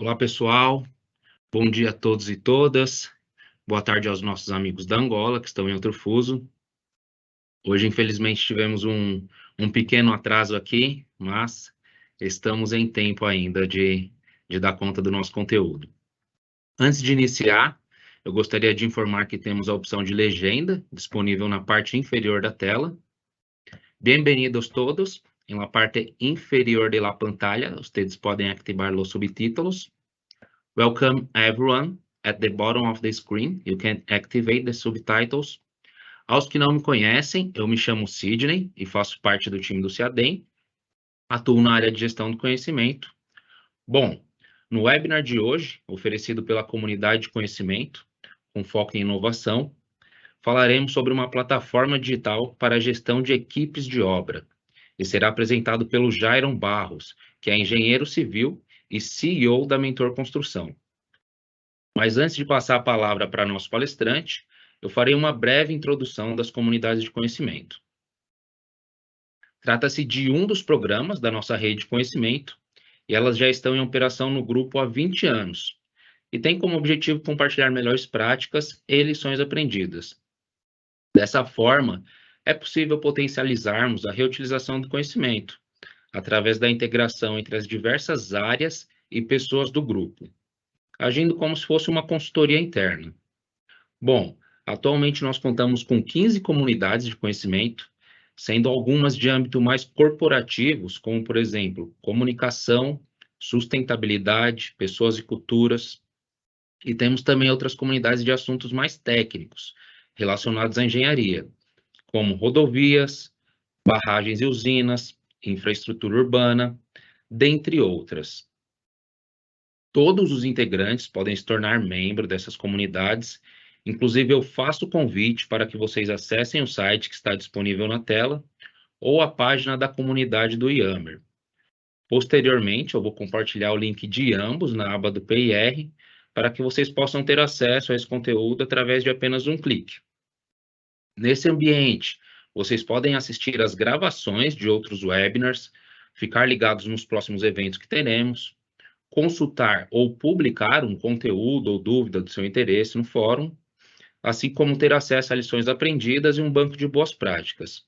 Olá, pessoal. Bom dia a todos e todas. Boa tarde aos nossos amigos da Angola, que estão em outro fuso. Hoje, infelizmente, tivemos um pequeno atraso aqui, mas estamos em tempo ainda de dar conta do nosso conteúdo. Antes de iniciar, eu gostaria de informar que temos a opção de legenda disponível na parte inferior da tela. Bem-vindos todos. Em la parte inferior de la pantalla, ustedes podem ativar os subtítulos. Welcome everyone. At the bottom of the screen, you can activate the subtitles. Aos que não me conhecem, eu me chamo Sidney e faço parte do time do CIADEM. Atuo na área de gestão do conhecimento. Bom, no webinar de hoje, oferecido pela comunidade de conhecimento, com foco em inovação, falaremos sobre uma plataforma digital para a gestão de equipes de obra. E será apresentado pelo Jairon Barros, que é engenheiro civil e CEO da Mentor Construção. Mas antes de passar a palavra para nosso palestrante, eu farei uma breve introdução das comunidades de conhecimento. Trata-se de um dos programas da nossa rede de conhecimento, e elas já estão em operação no grupo há 20 anos, e tem como objetivo compartilhar melhores práticas e lições aprendidas. Dessa forma, é possível potencializarmos a reutilização do conhecimento, através da integração entre as diversas áreas e pessoas do grupo, agindo como se fosse uma consultoria interna. Bom, atualmente nós contamos com 15 comunidades de conhecimento, sendo algumas de âmbito mais corporativos, como, por exemplo, comunicação, sustentabilidade, pessoas e culturas, e temos também outras comunidades de assuntos mais técnicos, relacionados à engenharia, como rodovias, barragens e usinas, infraestrutura urbana, dentre outras. Todos os integrantes podem se tornar membros dessas comunidades. Inclusive, eu faço o convite para que vocês acessem o site que está disponível na tela ou a página da comunidade do Yammer. Posteriormente, eu vou compartilhar o link de ambos na aba do PIR para que vocês possam ter acesso a esse conteúdo através de apenas um clique. Nesse ambiente, vocês podem assistir às gravações de outros webinars, ficar ligados nos próximos eventos que teremos, consultar ou publicar um conteúdo ou dúvida do seu interesse no fórum, assim como ter acesso a lições aprendidas e um banco de boas práticas.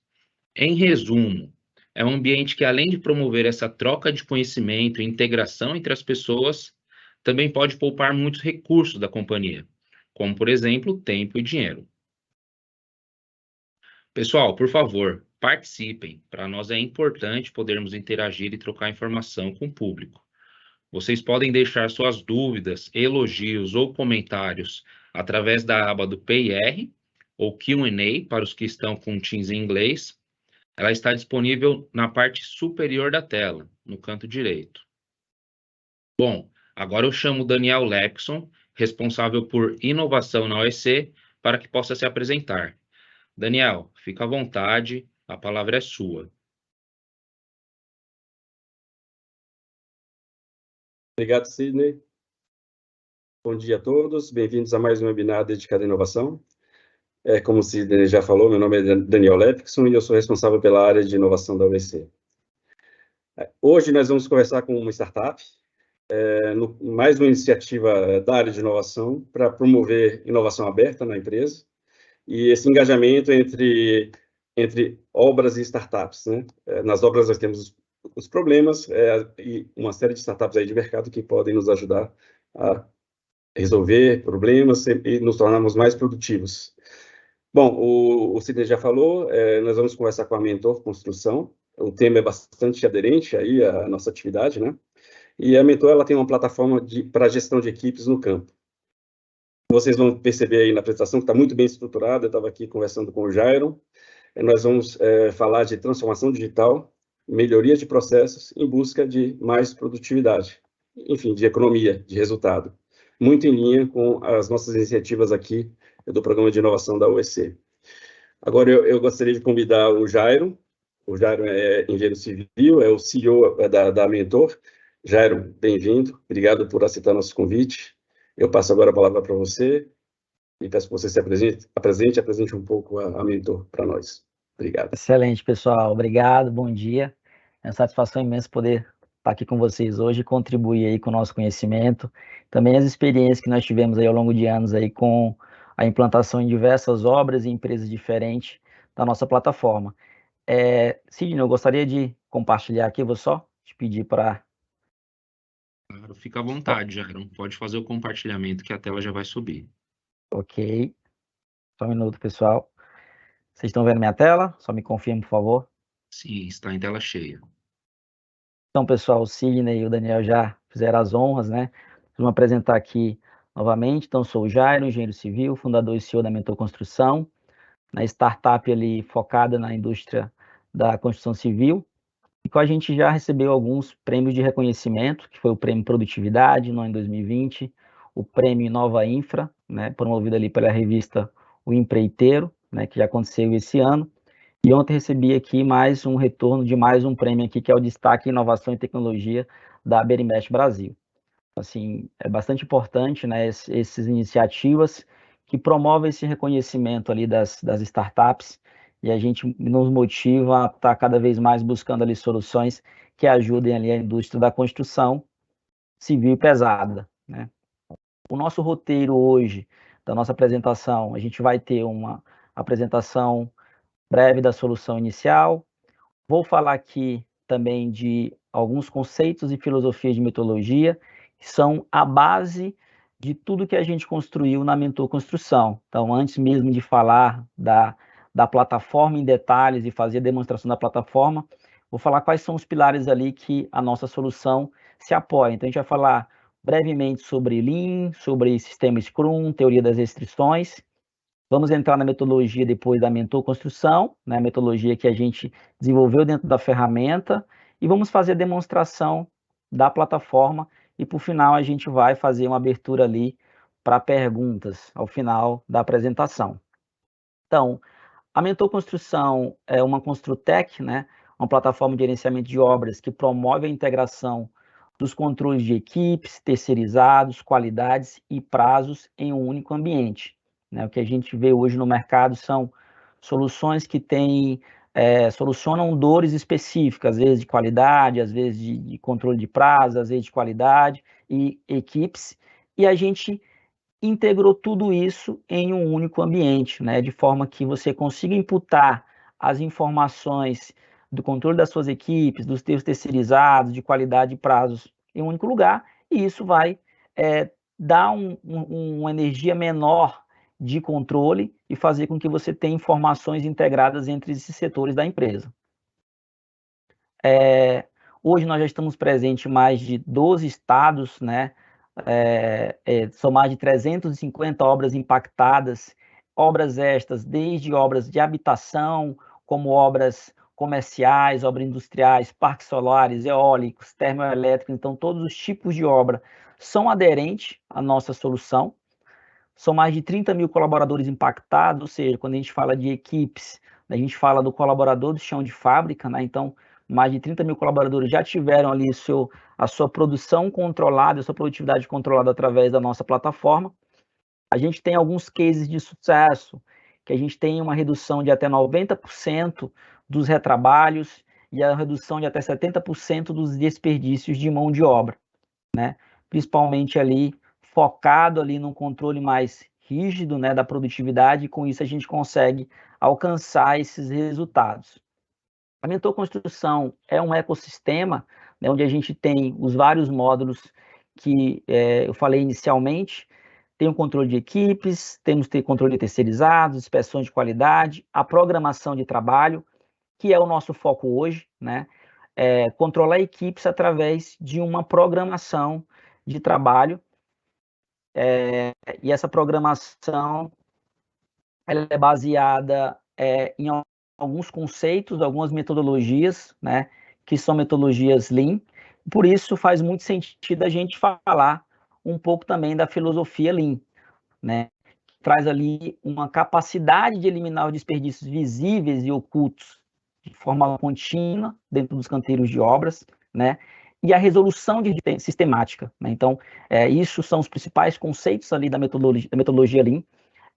Em resumo, é um ambiente que, além de promover essa troca de conhecimento e integração entre as pessoas, também pode poupar muitos recursos da companhia, como, por exemplo, tempo e dinheiro. Pessoal, por favor, participem. Para nós é importante podermos interagir e trocar informação com o público. Vocês podem deixar suas dúvidas, elogios ou comentários através da aba do PIR ou Q&A para os que estão com Teams em inglês. Ela está disponível na parte superior da tela, no canto direito. Bom, agora eu chamo o Daniel Lepson, responsável por inovação na OEC, para que possa se apresentar. Daniel, fica à vontade, a palavra é sua. Obrigado, Sidney. Bom dia a todos, bem-vindos a mais um webinar dedicado à inovação. Como o Sidney já falou, meu nome é Daniel Lepson e eu sou responsável pela área de inovação da OEC. Hoje nós vamos conversar com uma startup, mais uma iniciativa da área de inovação para promover inovação aberta na empresa e esse engajamento entre obras e startups, né? Nas obras nós temos os problemas e uma série de startups aí de mercado que podem nos ajudar a resolver problemas e nos tornarmos mais produtivos. Bom, o Sidney já falou, nós vamos conversar com a Mentor Construção, o tema é bastante aderente aí à nossa atividade, né? E a Mentor, ela tem uma plataforma para gestão de equipes no campo. Vocês vão perceber aí na apresentação que está muito bem estruturada, eu estava aqui conversando com o Jairon, nós vamos falar de transformação digital, melhoria de processos em busca de mais produtividade, enfim, de economia, de resultado. Muito em linha com as nossas iniciativas aqui do Programa de Inovação da OEC. Agora, eu gostaria de convidar o Jairon. O Jairon é engenheiro civil, é o CEO da Mentor. Jairon, bem-vindo. Obrigado por aceitar nosso convite. Eu passo agora a palavra para você e peço que você se apresente um pouco a Mentor para nós. Obrigado. Excelente, pessoal. Obrigado, bom dia. É uma satisfação imensa poder estar aqui com vocês hoje e contribuir aí com o nosso conhecimento, também as experiências que nós tivemos aí ao longo de anos aí com a implantação em diversas obras e empresas diferentes da nossa plataforma. Sidney, eu gostaria de compartilhar aqui, vou só te pedir para... Claro, fica à vontade, Jairo. Pode fazer o compartilhamento que a tela já vai subir. Ok, só um minuto, pessoal. Vocês estão vendo minha tela? Só me confirme, por favor. Sim, está em tela cheia. Então, pessoal, o Sidney e o Daniel já fizeram as honras, né? Vamos apresentar aqui novamente. Então, sou o Jairo, engenheiro civil, fundador e CEO da Mentor Construção, na startup ali focada na indústria da construção civil, e com a gente já recebeu alguns prêmios de reconhecimento, que foi o Prêmio Produtividade, no ano 2020, o Prêmio Nova Infra, né, promovido ali pela revista O Empreiteiro, né, que já aconteceu esse ano, e ontem recebi aqui mais um retorno de mais um prêmio aqui, que é o Destaque em Inovação e Tecnologia da Berimest Brasil. Assim, é bastante importante, né, essas iniciativas que promovem esse reconhecimento ali das startups, e a gente nos motiva a estar cada vez mais buscando ali soluções que ajudem ali a indústria da construção civil e pesada, né. O nosso roteiro hoje, da nossa apresentação, a gente vai ter uma apresentação breve da solução inicial. Vou falar aqui também de alguns conceitos e filosofias de metodologia que são a base de tudo que a gente construiu na Mentor Construção. Então, antes mesmo de falar da plataforma em detalhes e fazer a demonstração da plataforma, vou falar quais são os pilares ali que a nossa solução se apoia. Então, a gente vai falar brevemente sobre Lean, sobre sistema Scrum, teoria das restrições. Vamos entrar na metodologia depois da Mentor Construção, né, a metodologia que a gente desenvolveu dentro da ferramenta, e vamos fazer a demonstração da plataforma, e por final a gente vai fazer uma abertura ali para perguntas ao final da apresentação. Então, a Mentor Construção é uma Construtec, né, uma plataforma de gerenciamento de obras que promove a integração dos controles de equipes, terceirizados, qualidades e prazos em um único ambiente. Né? O que a gente vê hoje no mercado são soluções que solucionam dores específicas, às vezes de qualidade, às vezes de controle de prazo, às vezes de qualidade e equipes, e a gente integrou tudo isso em um único ambiente, né, de forma que você consiga imputar as informações do controle das suas equipes, dos teus terceirizados, de qualidade e prazos em um único lugar, e isso vai dar uma energia menor de controle e fazer com que você tenha informações integradas entre esses setores da empresa. Hoje nós já estamos presentes em mais de 12 estados, né? São mais de 350 obras impactadas, obras estas, desde obras de habitação, como obras comerciais, obras industriais, parques solares, eólicos, termoelétricos, então todos os tipos de obra são aderentes à nossa solução. São mais de 30 mil colaboradores impactados, ou seja, quando a gente fala de equipes, a gente fala do colaborador do chão de fábrica, né? Então, mais de 30 mil colaboradores já tiveram ali a sua produção controlada, a sua produtividade controlada através da nossa plataforma. A gente tem alguns cases de sucesso, que a gente tem uma redução de até 90% dos retrabalhos e a redução de até 70% dos desperdícios de mão de obra, né? Principalmente ali focado ali num controle mais rígido, né, da produtividade, e com isso a gente consegue alcançar esses resultados. A Mentor Construção é um ecossistema, né, onde a gente tem os vários módulos que eu falei inicialmente. Tem o controle de equipes, temos que ter controle de terceirizados, inspeções de qualidade, a programação de trabalho, que é o nosso foco hoje, né? Controlar equipes através de uma programação de trabalho, e essa programação ela é baseada em alguns conceitos, algumas metodologias, né, que são metodologias Lean. Por isso faz muito sentido a gente falar um pouco também da filosofia Lean, né, que traz ali uma capacidade de eliminar os desperdícios visíveis e ocultos de forma contínua dentro dos canteiros de obras, né, e a resolução de sistemática, né? Então, isso são os principais conceitos ali da metodologia Lean.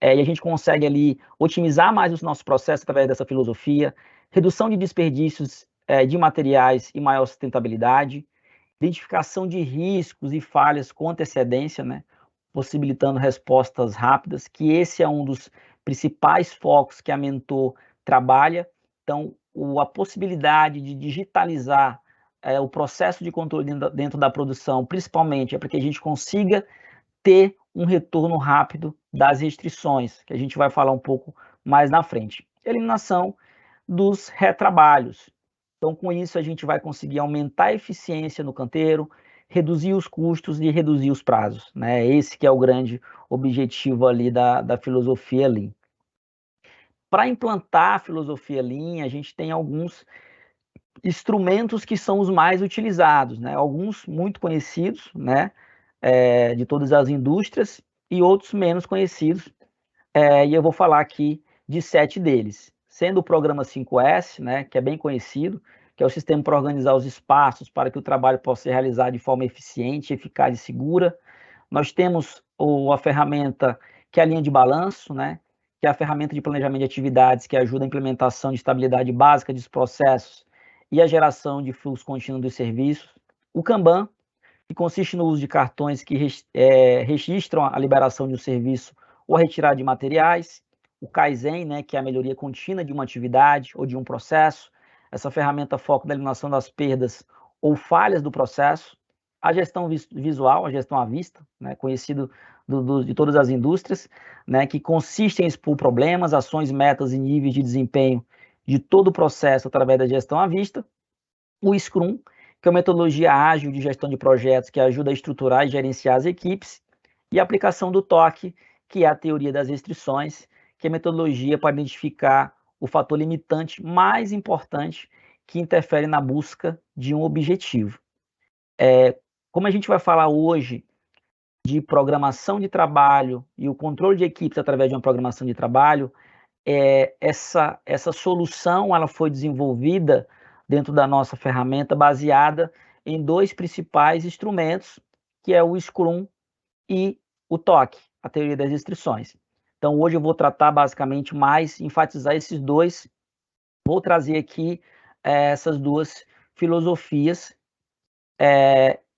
E a gente consegue ali otimizar mais os nossos processos através dessa filosofia, redução de desperdícios de materiais e maior sustentabilidade, identificação de riscos e falhas com antecedência, né, possibilitando respostas rápidas, que esse é um dos principais focos que a Mentor trabalha. Então, a possibilidade de digitalizar o processo de controle dentro da produção, principalmente, é para que a gente consiga ter um retorno rápido das restrições, que a gente vai falar um pouco mais na frente. Eliminação dos retrabalhos. Então, com isso, a gente vai conseguir aumentar a eficiência no canteiro, reduzir os custos e reduzir os prazos, né? Esse que é o grande objetivo ali da filosofia Lean. Para implantar a filosofia Lean, a gente tem alguns instrumentos que são os mais utilizados, né? Alguns muito conhecidos, né? De todas as indústrias, e outros menos conhecidos, e eu vou falar aqui de 7 deles, sendo o programa 5S, né, que é bem conhecido, que é o sistema para organizar os espaços para que o trabalho possa ser realizado de forma eficiente, eficaz e segura. Nós temos a ferramenta que é a linha de balanço, né, que é a ferramenta de planejamento de atividades que ajuda a implementação de estabilidade básica dos processos e a geração de fluxo contínuo dos serviços. O Kanban, que consiste no uso de cartões que registram a liberação de um serviço ou a retirada de materiais. O Kaizen, né, que é a melhoria contínua de uma atividade ou de um processo. Essa ferramenta foca na eliminação das perdas ou falhas do processo. A gestão visual, a gestão à vista, né, conhecido de todas as indústrias, né, que consiste em expor problemas, ações, metas e níveis de desempenho de todo o processo através da gestão à vista. O Scrum, que é uma metodologia ágil de gestão de projetos que ajuda a estruturar e gerenciar as equipes, e a aplicação do TOC, que é a teoria das restrições, que é a metodologia para identificar o fator limitante mais importante que interfere na busca de um objetivo. Como a gente vai falar hoje de programação de trabalho e o controle de equipes através de uma programação de trabalho, essa solução ela foi desenvolvida dentro da nossa ferramenta baseada em 2 principais instrumentos, que é o Scrum e o TOC, a teoria das restrições. Então, hoje eu vou tratar basicamente mais, enfatizar esses 2, vou trazer aqui essas 2 filosofias,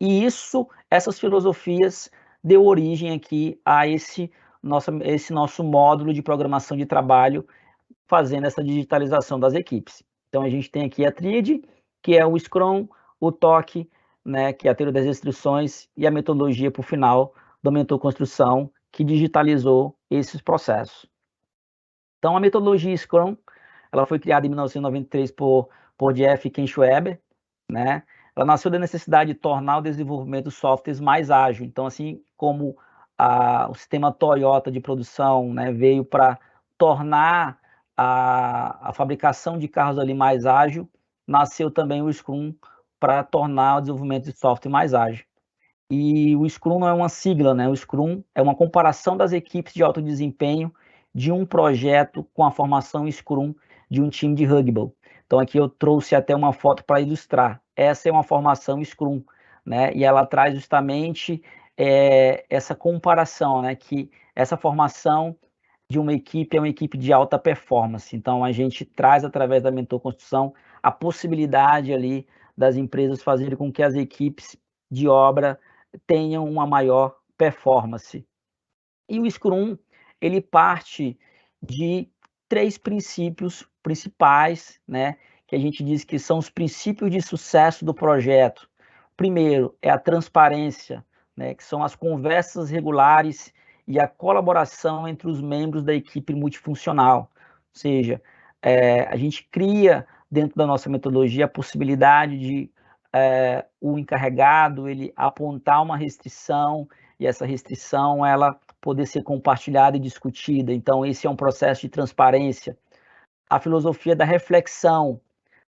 e essas filosofias deu origem aqui a esse nosso módulo de programação de trabalho, fazendo essa digitalização das equipes. Então, a gente tem aqui a tríade, que é o Scrum, o TOC, né, que é a teoria das restrições, e a metodologia, por final, do Mentor Construção, que digitalizou esses processos. Então, a metodologia Scrum, ela foi criada em 1993 por Jeff Kenschweber, né? Ela nasceu da necessidade de tornar o desenvolvimento de softwares mais ágil. Então, assim como o sistema Toyota de produção, né, veio para tornar a fabricação de carros ali mais ágil, nasceu também o Scrum para tornar o desenvolvimento de software mais ágil. E o Scrum não é uma sigla, né? O Scrum é uma comparação das equipes de alto desempenho de um projeto com a formação Scrum de um time de rugby. Então aqui eu trouxe até uma foto para ilustrar. Essa é uma formação Scrum, né? E ela traz justamente essa comparação, né? Que essa formação de uma equipe é uma equipe de alta performance. Então a gente traz através da Mentor Construção a possibilidade ali das empresas fazerem com que as equipes de obra tenham uma maior performance. E o Scrum, ele parte de 3 princípios principais, né, que a gente diz que são os princípios de sucesso do projeto. Primeiro é a transparência, né, que são as conversas regulares e a colaboração entre os membros da equipe multifuncional. Ou seja, a gente cria dentro da nossa metodologia a possibilidade de o encarregado ele apontar uma restrição e essa restrição ela poder ser compartilhada e discutida. Então, esse é um processo de transparência. A filosofia da reflexão.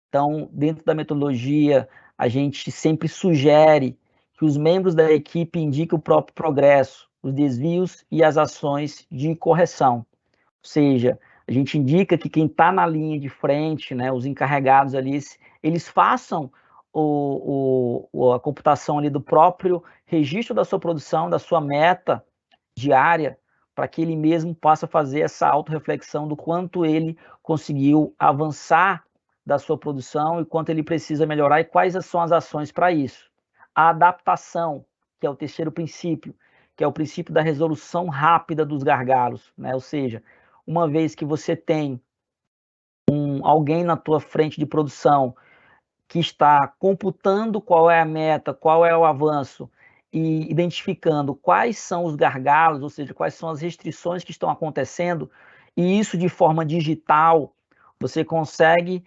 Então, dentro da metodologia, a gente sempre sugere que os membros da equipe indiquem o próprio progresso, os desvios e as ações de correção. Ou seja, a gente indica que quem está na linha de frente, né, os encarregados ali, eles façam a computação ali do próprio registro da sua produção, da sua meta diária, para que ele mesmo possa fazer essa autorreflexão do quanto ele conseguiu avançar da sua produção e quanto ele precisa melhorar e quais são as ações para isso. a adaptação, que é o terceiro princípio, que é o princípio da resolução rápida dos gargalos, né? Ou seja, uma vez que você tem alguém na tua frente de produção que está computando qual é a meta, qual é o avanço e identificando quais são os gargalos, ou seja, quais são as restrições que estão acontecendo, e isso de forma digital, você consegue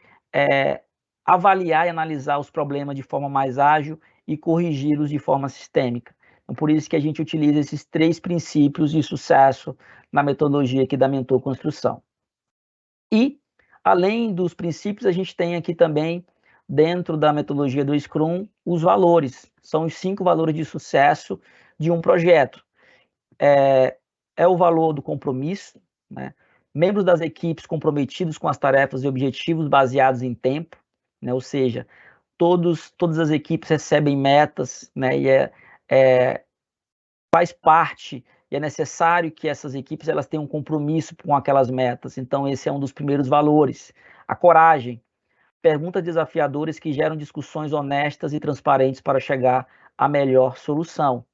avaliar e analisar os problemas de forma mais ágil e corrigi-los de forma sistêmica. Então, por isso que a gente utiliza esses 3 princípios de sucesso na metodologia aqui da Mentor Construção. E, além dos princípios, a gente tem aqui também, dentro da metodologia do Scrum, os valores. São os 5 valores de sucesso de um projeto. É o valor do compromisso, né? Membros das equipes comprometidos com as tarefas e objetivos baseados em tempo, né? Ou seja, todas as equipes recebem metas, né? E faz parte e é necessário que essas equipes elas tenham um compromisso com aquelas metas. Então, esse é um dos primeiros valores. A coragem, perguntas desafiadoras que geram discussões honestas e transparentes para chegar à melhor solução.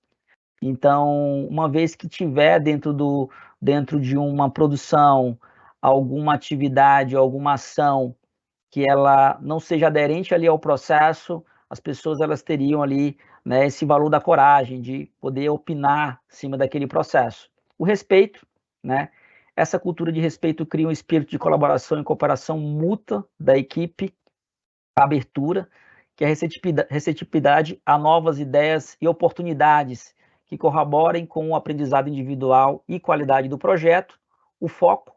Então, uma vez que tiver dentro de uma produção alguma atividade, alguma ação que ela não seja aderente ali ao processo, as pessoas elas teriam ali, né, esse valor da coragem de poder opinar em cima daquele processo. O respeito, né? Essa cultura de respeito cria um espírito de colaboração e cooperação mútua da equipe, a abertura, que é a receptividade a novas ideias e oportunidades que corroborem com o aprendizado individual e qualidade do projeto, o foco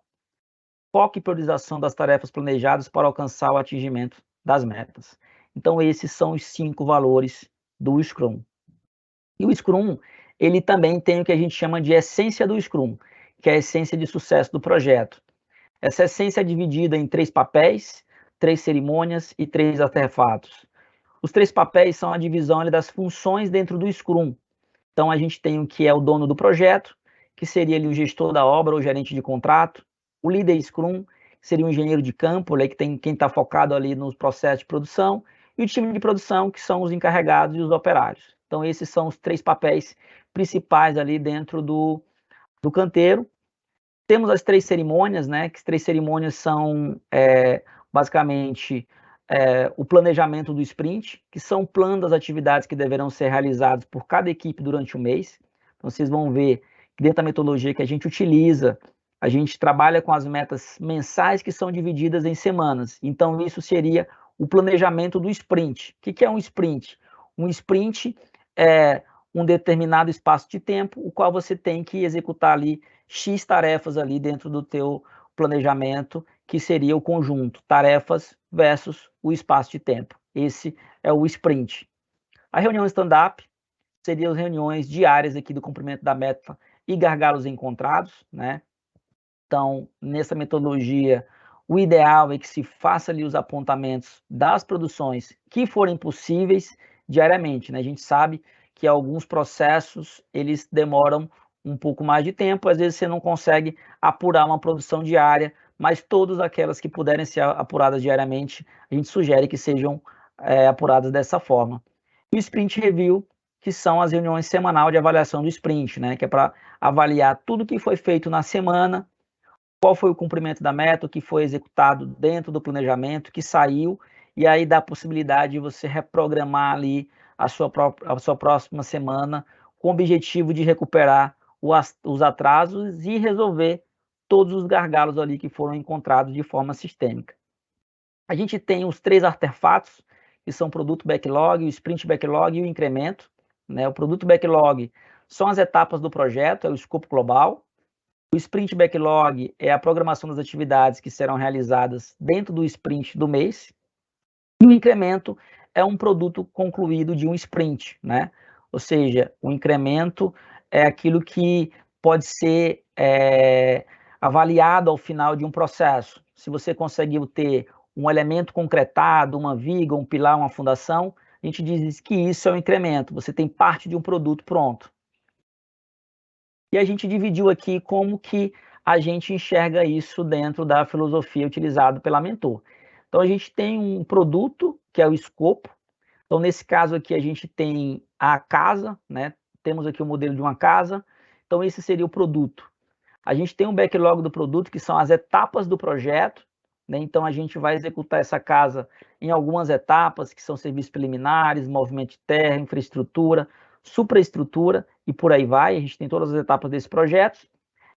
e priorização das tarefas planejadas para alcançar o atingimento das metas. Então, esses são os 5 valores do Scrum. E o Scrum, ele também tem o que a gente chama de essência do Scrum, que é a essência de sucesso do projeto. Essa essência é dividida em 3 papéis, 3 cerimônias e 3 artefatos. Os 3 papéis são a divisão das funções dentro do Scrum. Então, a gente tem o que é o dono do projeto, que seria ali o gestor da obra ou gerente de contrato, o líder Scrum, que seria um engenheiro de campo, que tem quem está focado ali nos processos de produção, e o time de produção, que são os encarregados e os operários. Então, esses são os 3 papéis principais ali dentro do canteiro. Temos as 3 cerimônias, né? Que as 3 cerimônias são basicamente o planejamento do sprint, que são o plano das atividades que deverão ser realizadas por cada equipe durante o mês. Então, vocês vão ver que dentro da metodologia que a gente utiliza, a gente trabalha com as metas mensais que são divididas em semanas. Então, isso seria o planejamento do sprint. O que é um sprint? Um sprint é um determinado espaço de tempo, o qual você tem que executar ali X tarefas ali dentro do teu planejamento, que seria o conjunto tarefas versus o espaço de tempo. Esse é o sprint. A reunião stand-up seriam as reuniões diárias aqui do cumprimento da meta e gargalos encontrados, né? Então, nessa metodologia, o ideal é que se faça ali os apontamentos das produções que forem possíveis diariamente, né? A gente sabe que alguns processos, eles demoram um pouco mais de tempo, às vezes você não consegue apurar uma produção diária, mas todas aquelas que puderem ser apuradas diariamente, a gente sugere que sejam apuradas dessa forma. E o Sprint Review, que são as reuniões semanais de avaliação do sprint, né? Que é para avaliar tudo que foi feito na semana, qual foi o cumprimento da meta, o que foi executado dentro do planejamento, que saiu, e aí dá a possibilidade de você reprogramar ali a sua próxima semana com o objetivo de recuperar os atrasos e resolver todos os gargalos ali que foram encontrados de forma sistêmica. A gente tem os 3 artefatos, que são o produto backlog, o sprint backlog e o incremento, né? O produto backlog são as etapas do projeto, é o escopo global. O sprint backlog é a programação das atividades que serão realizadas dentro do sprint do mês. E o incremento é um produto concluído de um sprint, né? Ou seja, o incremento é aquilo que pode ser avaliado ao final de um processo. Se você conseguiu ter um elemento concretado, uma viga, um pilar, uma fundação, a gente diz que isso é um incremento, você tem parte de um produto pronto. E a gente dividiu aqui como que a gente enxerga isso dentro da filosofia utilizada pela Mentor. Então, a gente tem um produto, que é o escopo, Então, nesse caso aqui, a gente tem a casa, né? Temos aqui o modelo de uma casa. Então, esse seria o produto. A gente tem um backlog do produto, que são as etapas do projeto, né? Então, a gente vai executar essa casa em algumas etapas, que são serviços preliminares, movimento de terra, infraestrutura, supraestrutura, e por aí vai. A gente tem todas as etapas desse projeto.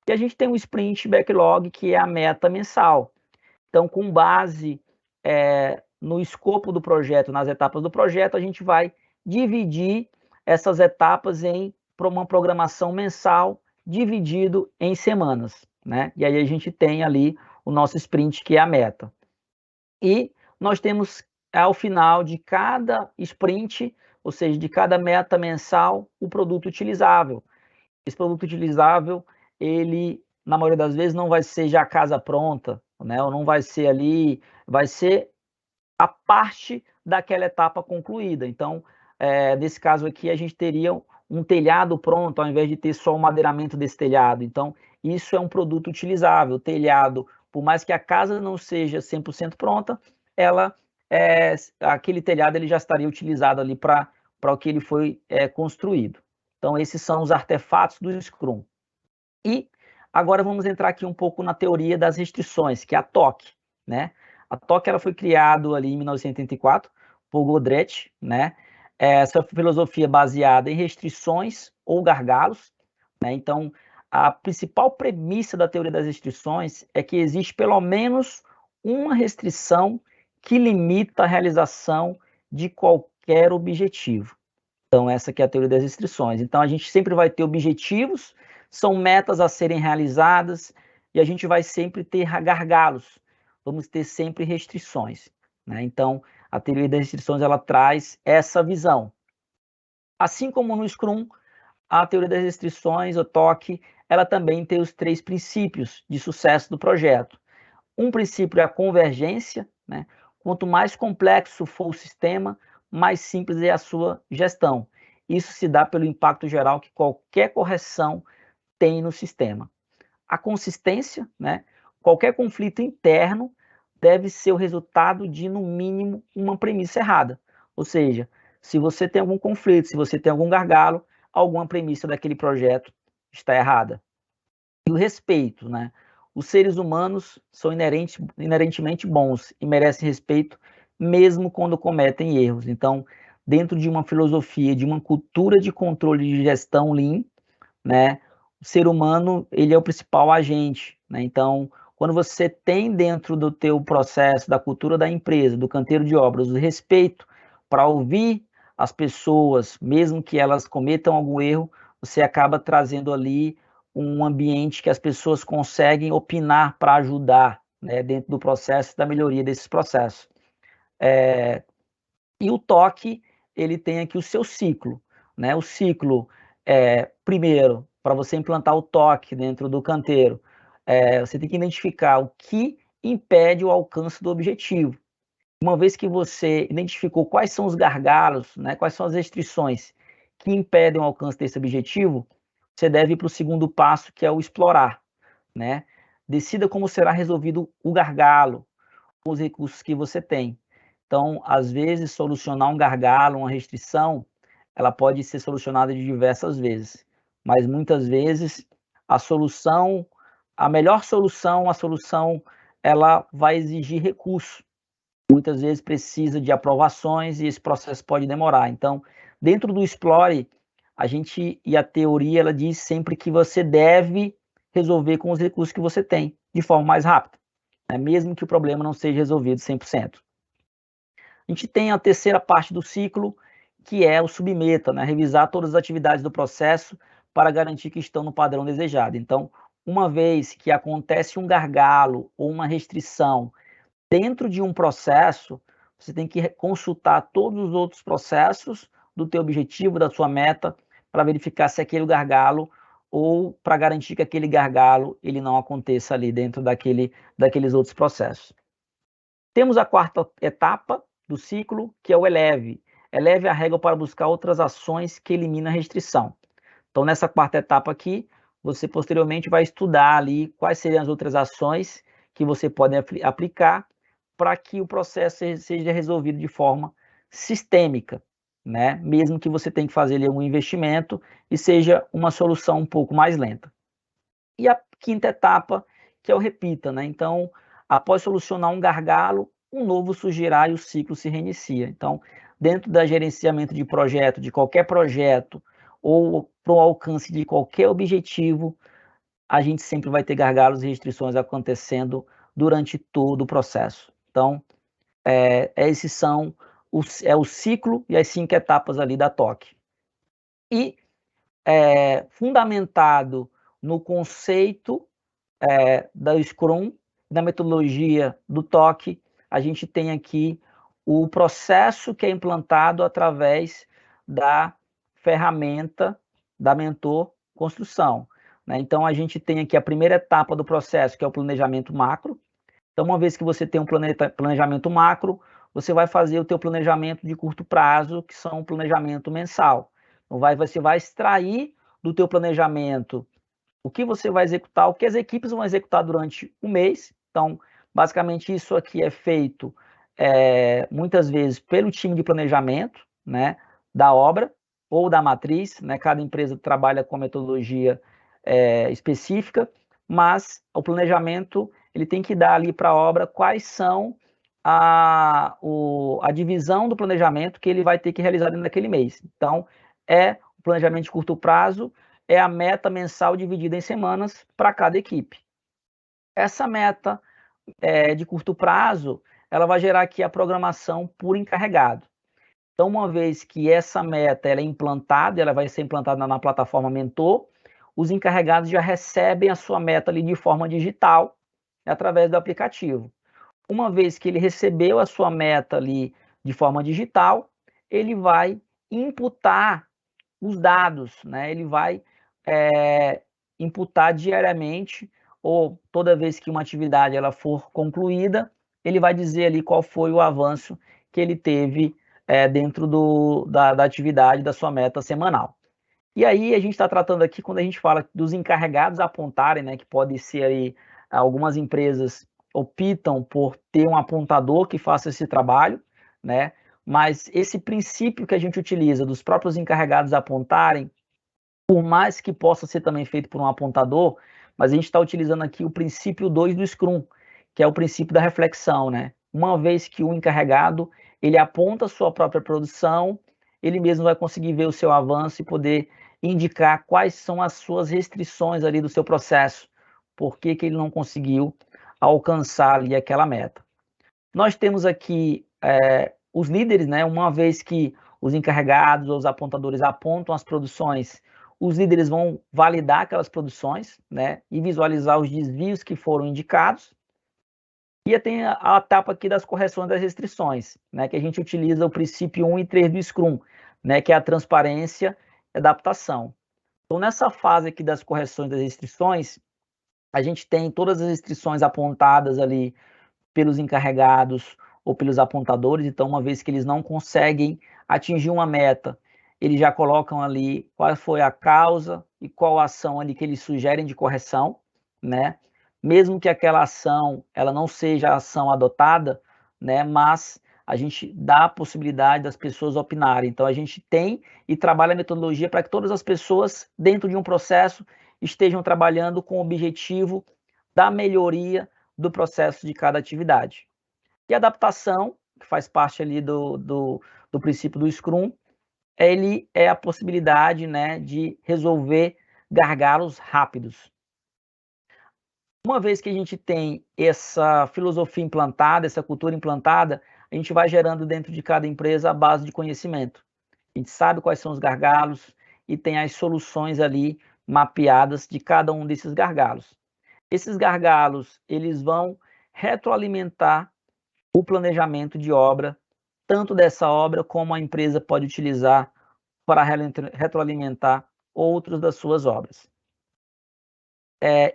E a gente tem um sprint backlog, que é a meta mensal. Então, com base no escopo do projeto, nas etapas do projeto, a gente vai dividir essas etapas em uma programação mensal, dividido em semanas, né? E aí a gente tem ali o nosso sprint, que é a meta. E nós temos, ao final de cada sprint, ou seja, de cada meta mensal, o produto utilizável. Esse produto utilizável, ele, na maioria das vezes, não vai ser já a casa pronta, né? Ou não vai ser ali, vai ser a parte daquela etapa concluída. Então, nesse caso aqui, a gente teria um telhado pronto, ao invés de ter só o madeiramento desse telhado. Então, isso é um produto utilizável. O telhado, por mais que a casa não seja 100% pronta, aquele telhado ele já estaria utilizado ali para o que ele foi construído. Então, esses são os artefatos do Scrum. E agora vamos entrar aqui um pouco na teoria das restrições, que é a TOC, né? A TOC ela foi criada ali em 1984 por Godrej, né? Essa filosofia baseada em restrições ou gargalos, né? Então, a principal premissa da teoria das restrições é que existe pelo menos uma restrição que limita a realização de qualquer objetivo. Então, essa que é a teoria das restrições. Então, a gente sempre vai ter objetivos, são metas a serem realizadas, e a gente vai sempre ter gargalos, vamos ter sempre restrições, né? Então, a teoria das restrições, ela traz essa visão. Assim como no Scrum, a teoria das restrições, o TOC, ela também tem os 3 princípios de sucesso do projeto. Um princípio é a convergência, né? Quanto mais complexo for o sistema, mais simples é a sua gestão. Isso se dá pelo impacto geral que qualquer correção tem no sistema. A consistência, né? Qualquer conflito interno deve ser o resultado de, no mínimo, uma premissa errada. Ou seja, se você tem algum conflito, se você tem algum gargalo, alguma premissa daquele projeto está errada. E o respeito, né? Os seres humanos são inerentemente bons e merecem respeito mesmo quando cometem erros. Então, dentro de uma filosofia, de uma cultura de controle de gestão Lean, né, o ser humano, ele é o principal agente, né? Então, quando você tem dentro do teu processo, da cultura da empresa, do canteiro de obras, o respeito para ouvir as pessoas, mesmo que elas cometam algum erro, você acaba trazendo ali um ambiente que as pessoas conseguem opinar para ajudar, né, dentro do processo da melhoria desses processos. E o TOC, ele tem aqui o seu ciclo, né? O ciclo, primeiro, para você implantar o TOC dentro do canteiro, você tem que identificar o que impede o alcance do objetivo. Uma vez que você identificou quais são os gargalos, né, quais são as restrições que impedem o alcance desse objetivo, você deve ir para o segundo passo, que é o explorar, né? Decida como será resolvido o gargalo com os recursos que você tem. Então, às vezes, solucionar um gargalo, uma restrição, ela pode ser solucionada de diversas vezes, mas muitas vezes a melhor solução, ela vai exigir recurso. Muitas vezes precisa de aprovações e esse processo pode demorar. Então, dentro do Explore, a teoria, ela diz sempre que você deve resolver com os recursos que você tem, de forma mais rápida, né? Mesmo que o problema não seja resolvido 100%. A gente tem a terceira parte do ciclo, que é o submeta, né? Revisar todas as atividades do processo para garantir que estão no padrão desejado. Então, uma vez que acontece um gargalo ou uma restrição dentro de um processo, você tem que consultar todos os outros processos do teu objetivo, da sua meta, para verificar se aquele gargalo ou para garantir que aquele gargalo ele não aconteça ali dentro daqueles outros processos. Temos a quarta etapa do ciclo, que é o eleve. Eleve a régua para buscar outras ações que eliminam a restrição. Então, nessa quarta etapa aqui, você posteriormente vai estudar ali quais seriam as outras ações que você pode aplicar para que o processo seja resolvido de forma sistêmica, né? Mesmo que você tenha que fazer ali um investimento e seja uma solução um pouco mais lenta. E a quinta etapa, que é o repita, né? Então, após solucionar um gargalo, um novo surgirá e o ciclo se reinicia. Então, dentro do gerenciamento de projeto, de qualquer projeto, ou para o alcance de qualquer objetivo, a gente sempre vai ter gargalos e restrições acontecendo durante todo o processo. Então, esses são o ciclo e as 5 etapas ali da TOC. E fundamentado no conceito da Scrum, da metodologia do TOC, a gente tem aqui o processo que é implantado através da ferramenta da Mentor Construção, né? Então, a gente tem aqui a primeira etapa do processo, que é o planejamento macro. Então, uma vez que você tem um planejamento macro, você vai fazer o teu planejamento de curto prazo, que são um planejamento mensal. Então, você vai extrair do teu planejamento o que você vai executar, o que as equipes vão executar durante o mês. Então, basicamente, isso aqui é feito muitas vezes pelo time de planejamento, né, da obra ou da matriz, né? Cada empresa trabalha com a metodologia específica, mas o planejamento ele tem que dar ali para a obra quais são a divisão do planejamento que ele vai ter que realizar dentro daquele mês. Então, o planejamento de curto prazo, é a meta mensal dividida em semanas para cada equipe. Essa meta de curto prazo, ela vai gerar aqui a programação por encarregado. Então, uma vez que essa meta ela é implantada, ela vai ser implantada na plataforma Mentor, os encarregados já recebem a sua meta ali de forma digital, através do aplicativo. Uma vez que ele recebeu a sua meta ali de forma digital, ele vai imputar os dados, né? Ele vai imputar diariamente, ou toda vez que uma atividade ela for concluída, ele vai dizer ali qual foi o avanço que ele teve dentro da atividade, da sua meta semanal. E aí a gente está tratando aqui, quando a gente fala dos encarregados apontarem, né, que pode ser aí, algumas empresas optam por ter um apontador que faça esse trabalho, né, mas esse princípio que a gente utiliza dos próprios encarregados apontarem, por mais que possa ser também feito por um apontador, mas a gente está utilizando aqui o princípio 2 do Scrum, que é o princípio da reflexão, né? Uma vez que o encarregado, ele aponta a sua própria produção, ele mesmo vai conseguir ver o seu avanço e poder indicar quais são as suas restrições ali do seu processo, por que ele não conseguiu alcançar ali aquela meta. Nós temos aqui os líderes, né? Uma vez que os encarregados ou os apontadores apontam as produções, os líderes vão validar aquelas produções, né? E visualizar os desvios que foram indicados. E tem a etapa aqui das correções das restrições, né? Que a gente utiliza o princípio 1 e 3 do Scrum, né? Que é a transparência e adaptação. Então, nessa fase aqui das correções das restrições, a gente tem todas as restrições apontadas ali pelos encarregados ou pelos apontadores. Então, uma vez que eles não conseguem atingir uma meta, eles já colocam ali qual foi a causa e qual a ação ali que eles sugerem de correção, né? Mesmo que aquela ação ela não seja a ação adotada, né? Mas a gente dá a possibilidade das pessoas opinarem. Então, a gente tem e trabalha a metodologia para que todas as pessoas, dentro de um processo, estejam trabalhando com o objetivo da melhoria do processo de cada atividade. E a adaptação, que faz parte ali do princípio do Scrum, ele é a possibilidade, né, de resolver gargalos rápidos. Uma vez que a gente tem essa filosofia implantada, essa cultura implantada, a gente vai gerando dentro de cada empresa a base de conhecimento. A gente sabe quais são os gargalos e tem as soluções ali mapeadas de cada um desses gargalos. Esses gargalos, eles vão retroalimentar o planejamento de obra, tanto dessa obra como a empresa pode utilizar para retroalimentar outras das suas obras.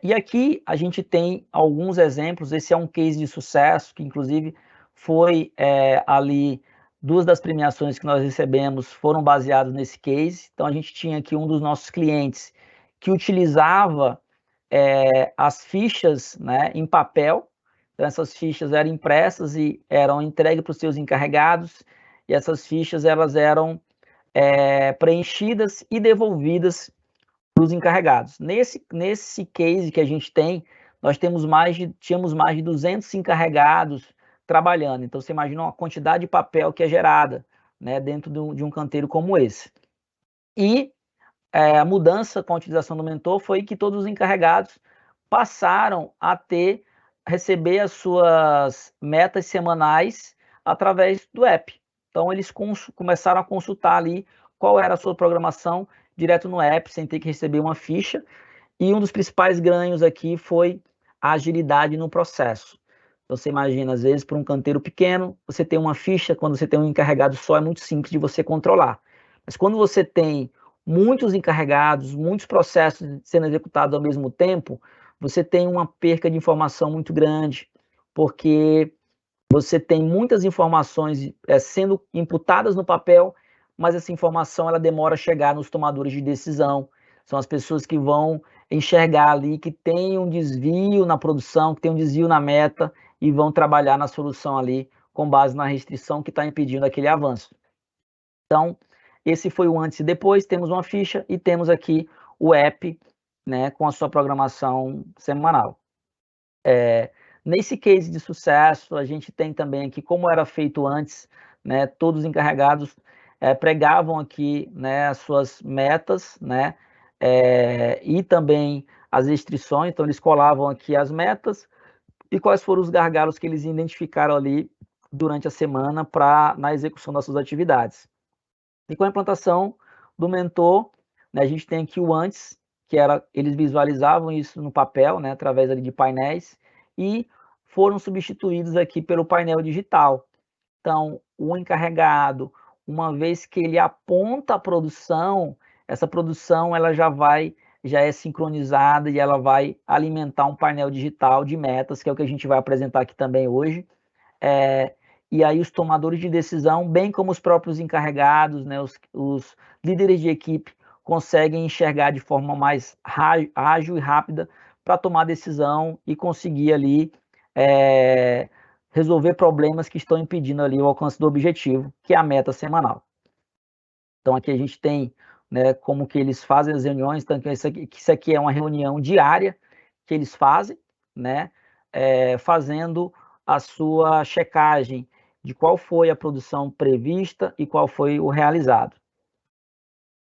E aqui a gente tem alguns exemplos. Esse é um case de sucesso, que inclusive foi ali, 2 das premiações que nós recebemos foram baseadas nesse case. Então, a gente tinha aqui um dos nossos clientes que utilizava as fichas, né, em papel. Então, essas fichas eram impressas e eram entregues para os seus encarregados, e essas fichas elas eram preenchidas e devolvidas para os encarregados. Nesse case que a gente tem, nós tínhamos mais de 200 encarregados trabalhando. Então, você imagina uma quantidade de papel que é gerada, né, dentro de um canteiro como esse. E a mudança com a utilização do mentor foi que todos os encarregados passaram a receber as suas metas semanais através do app. Então, eles começaram a consultar ali qual era a sua programação direto no app, sem ter que receber uma ficha. E um dos principais ganhos aqui foi a agilidade no processo. Então, você imagina, às vezes, para um canteiro pequeno, você tem uma ficha, quando você tem um encarregado só, é muito simples de você controlar. Mas quando você tem muitos encarregados, muitos processos sendo executados ao mesmo tempo, você tem uma perca de informação muito grande, porque você tem muitas informações sendo imputadas no papel, mas essa informação ela demora a chegar nos tomadores de decisão. São as pessoas que vão enxergar ali que tem um desvio na produção, que tem um desvio na meta e vão trabalhar na solução ali com base na restrição que está impedindo aquele avanço. Então, esse foi o antes e depois, temos uma ficha e temos aqui o app, né, com a sua programação semanal. Nesse case de sucesso, a gente tem também aqui, como era feito antes, né, todos os encarregados pregavam aqui, né, as suas metas, né, e também as restrições, então eles colavam aqui as metas e quais foram os gargalos que eles identificaram ali durante a semana na execução das suas atividades. E com a implantação do mentor, né, a gente tem aqui o antes, que eles visualizavam isso no papel, né, através ali de painéis, e foram substituídos aqui pelo painel digital. Então, o encarregado, uma vez que ele aponta a produção, essa produção ela já é sincronizada e ela vai alimentar um painel digital de metas, que é o que a gente vai apresentar aqui também hoje. E aí os tomadores de decisão, bem como os próprios encarregados, né, os líderes de equipe, conseguem enxergar de forma mais ágil e rápida para tomar decisão e conseguir ali resolver problemas que estão impedindo ali o alcance do objetivo, que é a meta semanal. Então aqui a gente tem, né, como que eles fazem as reuniões, então isso aqui é uma reunião diária que eles fazem, né, fazendo a sua checagem de qual foi a produção prevista e qual foi o realizado.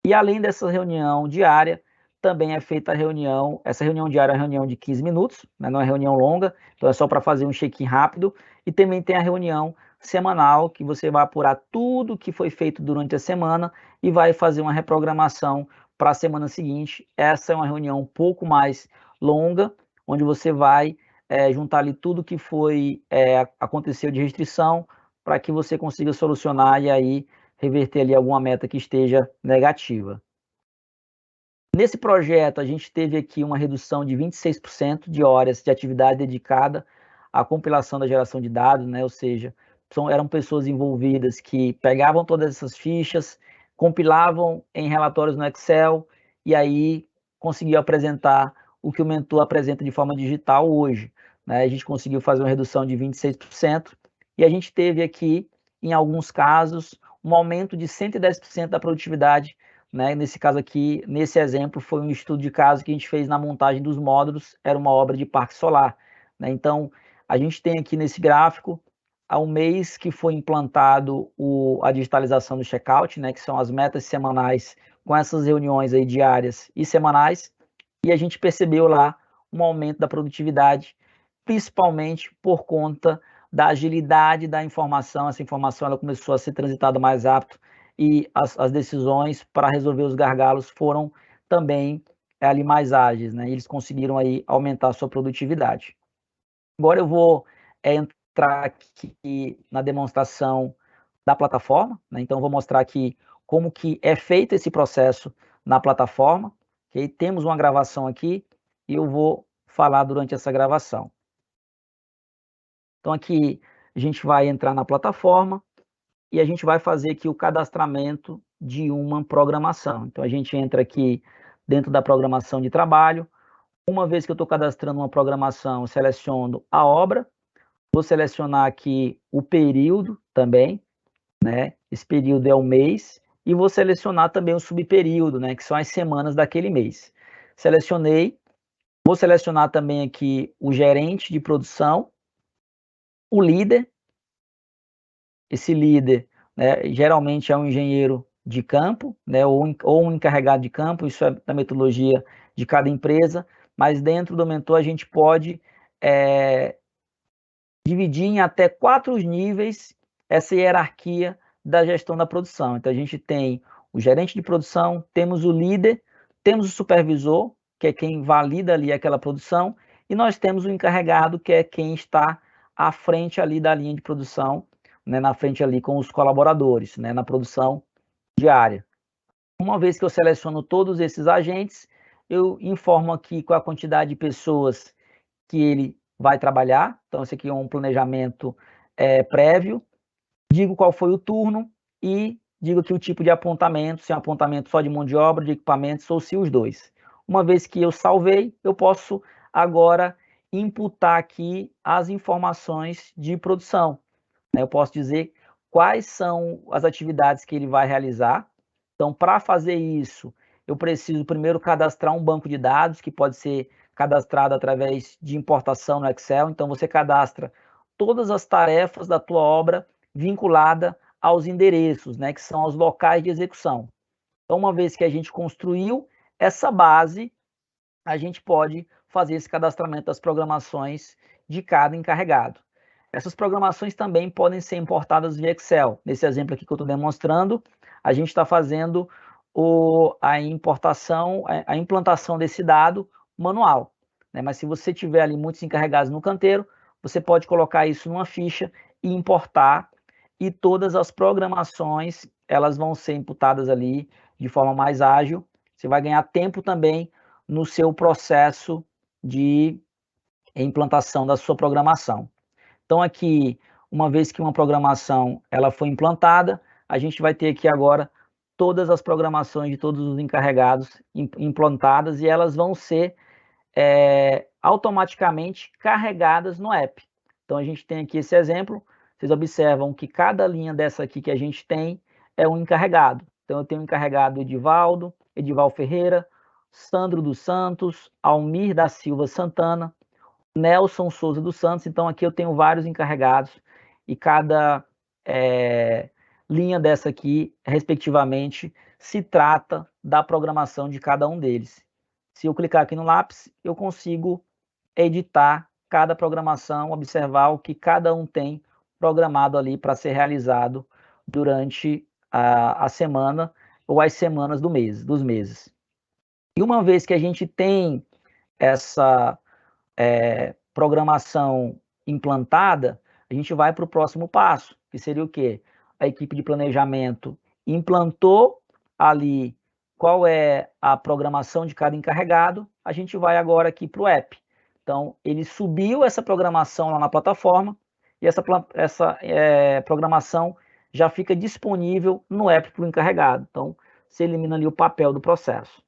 E além dessa reunião diária, também é feita a reunião, essa reunião diária é uma reunião de 15 minutos, né, não é reunião longa, então é só para fazer um check-in rápido, e também tem a reunião semanal, que você vai apurar tudo que foi feito durante a semana e vai fazer uma reprogramação para a semana seguinte. Essa é uma reunião um pouco mais longa, onde você vai juntar ali tudo que aconteceu de restrição, para que você consiga solucionar e aí reverter ali alguma meta que esteja negativa. Nesse projeto, a gente teve aqui uma redução de 26% de horas de atividade dedicada à compilação da geração de dados, né? Ou seja, eram pessoas envolvidas que pegavam todas essas fichas, compilavam em relatórios no Excel e aí conseguiam apresentar o que o mentor apresenta de forma digital hoje, né? A gente conseguiu fazer uma redução de 26% e a gente teve aqui, em alguns casos, um aumento de 110% da produtividade, né? Nesse caso aqui, nesse exemplo, foi um estudo de caso que a gente fez na montagem dos módulos, era uma obra de parque solar, né? Então, a gente tem aqui nesse gráfico, há um mês que foi implantado a digitalização do checkout, né? Que são as metas semanais, com essas reuniões aí diárias e semanais, e a gente percebeu lá um aumento da produtividade, principalmente por conta da agilidade da informação. Essa informação ela começou a ser transitada mais rápido e as decisões para resolver os gargalos foram também ali mais ágeis, né? Eles conseguiram aí aumentar a sua produtividade. Agora eu vou entrar aqui na demonstração da plataforma, né? Então eu vou mostrar aqui como que é feito esse processo na plataforma. Okay? Temos uma gravação aqui e eu vou falar durante essa gravação. Então aqui a gente vai entrar na plataforma e a gente vai fazer aqui o cadastramento de uma programação. Então a gente entra aqui dentro da programação de trabalho. Uma vez que eu estou cadastrando uma programação, eu seleciono a obra, vou selecionar aqui o período também, né? Esse período é o mês, e vou selecionar também o subperíodo, né? Que são as semanas daquele mês. Selecionei, vou selecionar também aqui o gerente de produção, o líder. Esse líder, né, geralmente é um engenheiro de campo, né, ou um encarregado de campo, isso é da metodologia de cada empresa, mas dentro do mentor a gente pode dividir em até 4 níveis essa hierarquia da gestão da produção. Então a gente tem o gerente de produção, temos o líder, temos o supervisor, que é quem valida ali aquela produção, e nós temos o encarregado, que é quem está à frente ali da linha de produção, né, na frente ali com os colaboradores, né, na produção diária. Uma vez que eu seleciono todos esses agentes, eu informo aqui qual a quantidade de pessoas que ele vai trabalhar. Então, esse aqui é um planejamento prévio. Digo qual foi o turno e digo aqui o tipo de apontamento, se é um apontamento só de mão de obra, de equipamentos, ou se os dois. Uma vez que eu salvei, eu posso agora imputar aqui as informações de produção. Eu posso dizer quais são as atividades que ele vai realizar. Então, para fazer isso, eu preciso primeiro cadastrar um banco de dados, que pode ser cadastrado através de importação no Excel. Então, você cadastra todas as tarefas da tua obra vinculada aos endereços, né, que são os locais de execução. Então, uma vez que a gente construiu essa base, a gente pode fazer esse cadastramento das programações de cada encarregado. Essas programações também podem ser importadas via Excel. Nesse exemplo aqui que eu estou demonstrando, a gente está fazendo a implantação desse dado manual, né? Mas se você tiver ali muitos encarregados no canteiro, você pode colocar isso numa ficha e importar, e todas as programações elas vão ser imputadas ali de forma mais ágil. Você vai ganhar tempo também no seu processo de implantação da sua programação. Então, aqui, uma vez que uma programação ela foi implantada, a gente vai ter aqui agora todas as programações de todos os encarregados implantadas, e elas vão ser automaticamente carregadas no app. Então, a gente tem aqui esse exemplo. Vocês observam que cada linha dessa aqui que a gente tem é um encarregado. Então, eu tenho um encarregado Edivaldo Ferreira, Sandro dos Santos, Almir da Silva Santana, Nelson Souza dos Santos. Então, aqui eu tenho vários encarregados, e cada linha dessa aqui, respectivamente, se trata da programação de cada um deles. Se eu clicar aqui no lápis, eu consigo editar cada programação, observar o que cada um tem programado ali para ser realizado durante a semana ou as semanas dos meses. E uma vez que a gente tem essa programação implantada, a gente vai para o próximo passo, que seria o quê? A equipe de planejamento implantou ali qual é a programação de cada encarregado, a gente vai agora aqui para o app. Então, ele subiu essa programação lá na plataforma, e essa programação já fica disponível no app para o encarregado. Então, você elimina ali o papel do processo.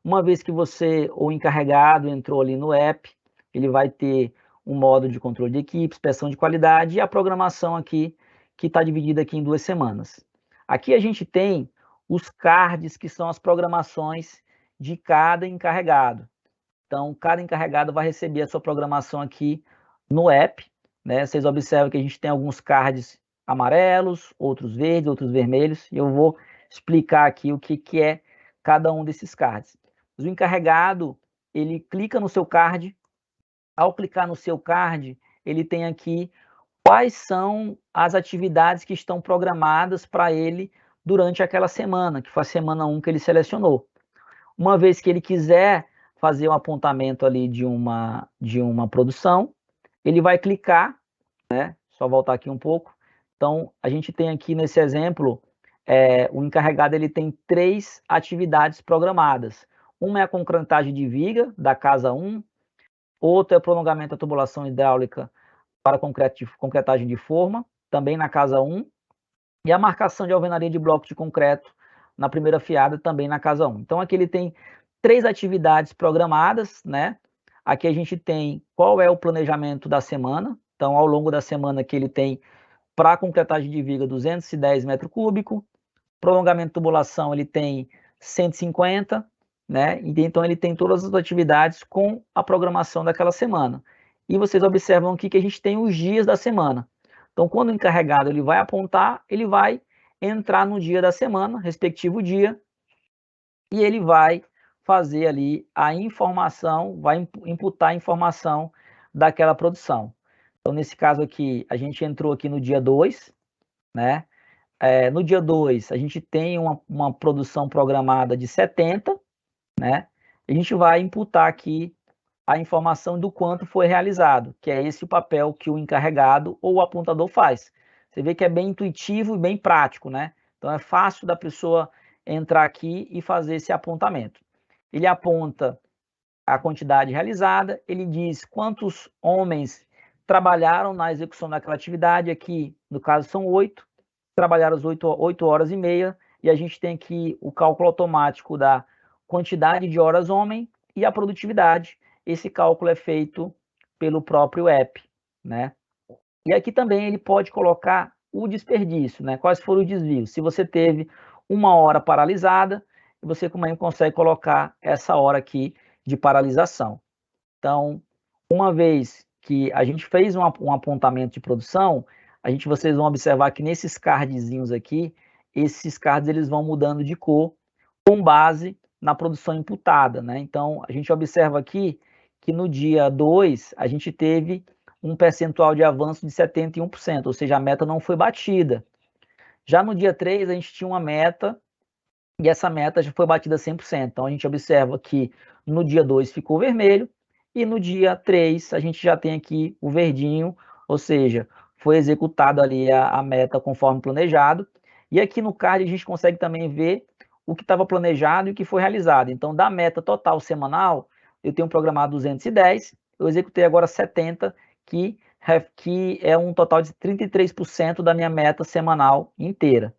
Uma vez que o encarregado entrou ali no app, ele vai ter um modo de controle de equipe, inspeção de qualidade, e a programação aqui, que está dividida aqui em 2 semanas. Aqui a gente tem os cards, que são as programações de cada encarregado. Então, cada encarregado vai receber a sua programação aqui no app, né? Vocês observam que a gente tem alguns cards amarelos, outros verdes, outros vermelhos, e eu vou explicar aqui o que é cada um desses cards. O encarregado, ele clica no seu card. Ao clicar no seu card, ele tem aqui quais são as atividades que estão programadas para ele durante aquela semana, que foi a semana 1 que ele selecionou. Uma vez que ele quiser fazer um apontamento ali de uma produção, ele vai clicar, né? Só voltar aqui um pouco. Então, a gente tem aqui nesse exemplo, o encarregado ele tem 3 atividades programadas. Uma é a concretagem de viga da casa 1, outro é o prolongamento da tubulação hidráulica para concretagem de forma, também na casa 1, e a marcação de alvenaria de bloco de concreto na primeira fiada, também na casa 1. Então, aqui ele tem 3 atividades programadas, né? Aqui a gente tem qual é o planejamento da semana. Então, ao longo da semana que ele tem para a concretagem de viga 210 metros cúbicos, prolongamento de tubulação ele tem 150, né? Então ele tem todas as atividades com a programação daquela semana. E vocês observam aqui que a gente tem os dias da semana. Então, quando o encarregado ele vai apontar, ele vai entrar no dia da semana, respectivo dia, e ele vai fazer ali a informação, vai imputar a informação daquela produção. Então, nesse caso aqui, a gente entrou aqui no dia 2, né? No dia 2, a gente tem uma produção programada de 70, né? A gente vai imputar aqui a informação do quanto foi realizado, que é esse o papel que o encarregado ou o apontador faz. Você vê que é bem intuitivo e bem prático, né? Então é fácil da pessoa entrar aqui e fazer esse apontamento. Ele aponta a quantidade realizada, ele diz quantos homens trabalharam na execução daquela atividade, aqui no caso são 8, trabalharam as 8 horas e meia, e a gente tem aqui o cálculo automático da quantidade de horas homem e a produtividade. Esse cálculo é feito pelo próprio app, né? E aqui também ele pode colocar o desperdício, né? Quais foram os desvios? Se você teve 1 hora paralisada, você também consegue colocar essa hora aqui de paralisação. Então, uma vez que a gente fez um apontamento de produção, vocês vão observar que nesses cardzinhos aqui, esses cards eles vão mudando de cor com base na produção imputada, né? Então, a gente observa aqui que no dia 2, a gente teve um percentual de avanço de 71%, ou seja, a meta não foi batida. Já no dia 3, a gente tinha uma meta e essa meta já foi batida 100%. Então, a gente observa que no dia 2 ficou vermelho e no dia 3 a gente já tem aqui o verdinho, ou seja, foi executada ali a meta conforme planejado. E aqui no card a gente consegue também ver o que estava planejado e o que foi realizado. Então, da meta total semanal, eu tenho programado 210, eu executei agora 70, que é um total de 33% da minha meta semanal inteira.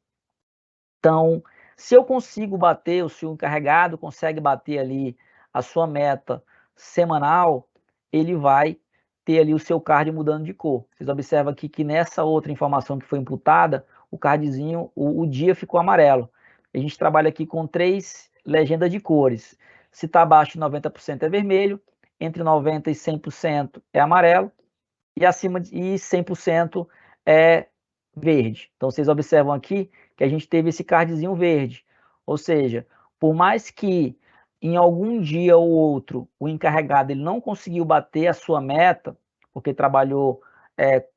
Então, se eu consigo bater, ou se o encarregado consegue bater ali a sua meta semanal, ele vai ter ali o seu card mudando de cor. Vocês observam aqui que nessa outra informação que foi imputada, o cardzinho, o dia ficou amarelo. A gente trabalha aqui com 3 legendas de cores. Se está abaixo de 90% é vermelho, entre 90% e 100% é amarelo, e acima de 100% é verde. Então, vocês observam aqui que a gente teve esse cardzinho verde. Ou seja, por mais que em algum dia ou outro o encarregado ele não conseguiu bater a sua meta, porque trabalhou,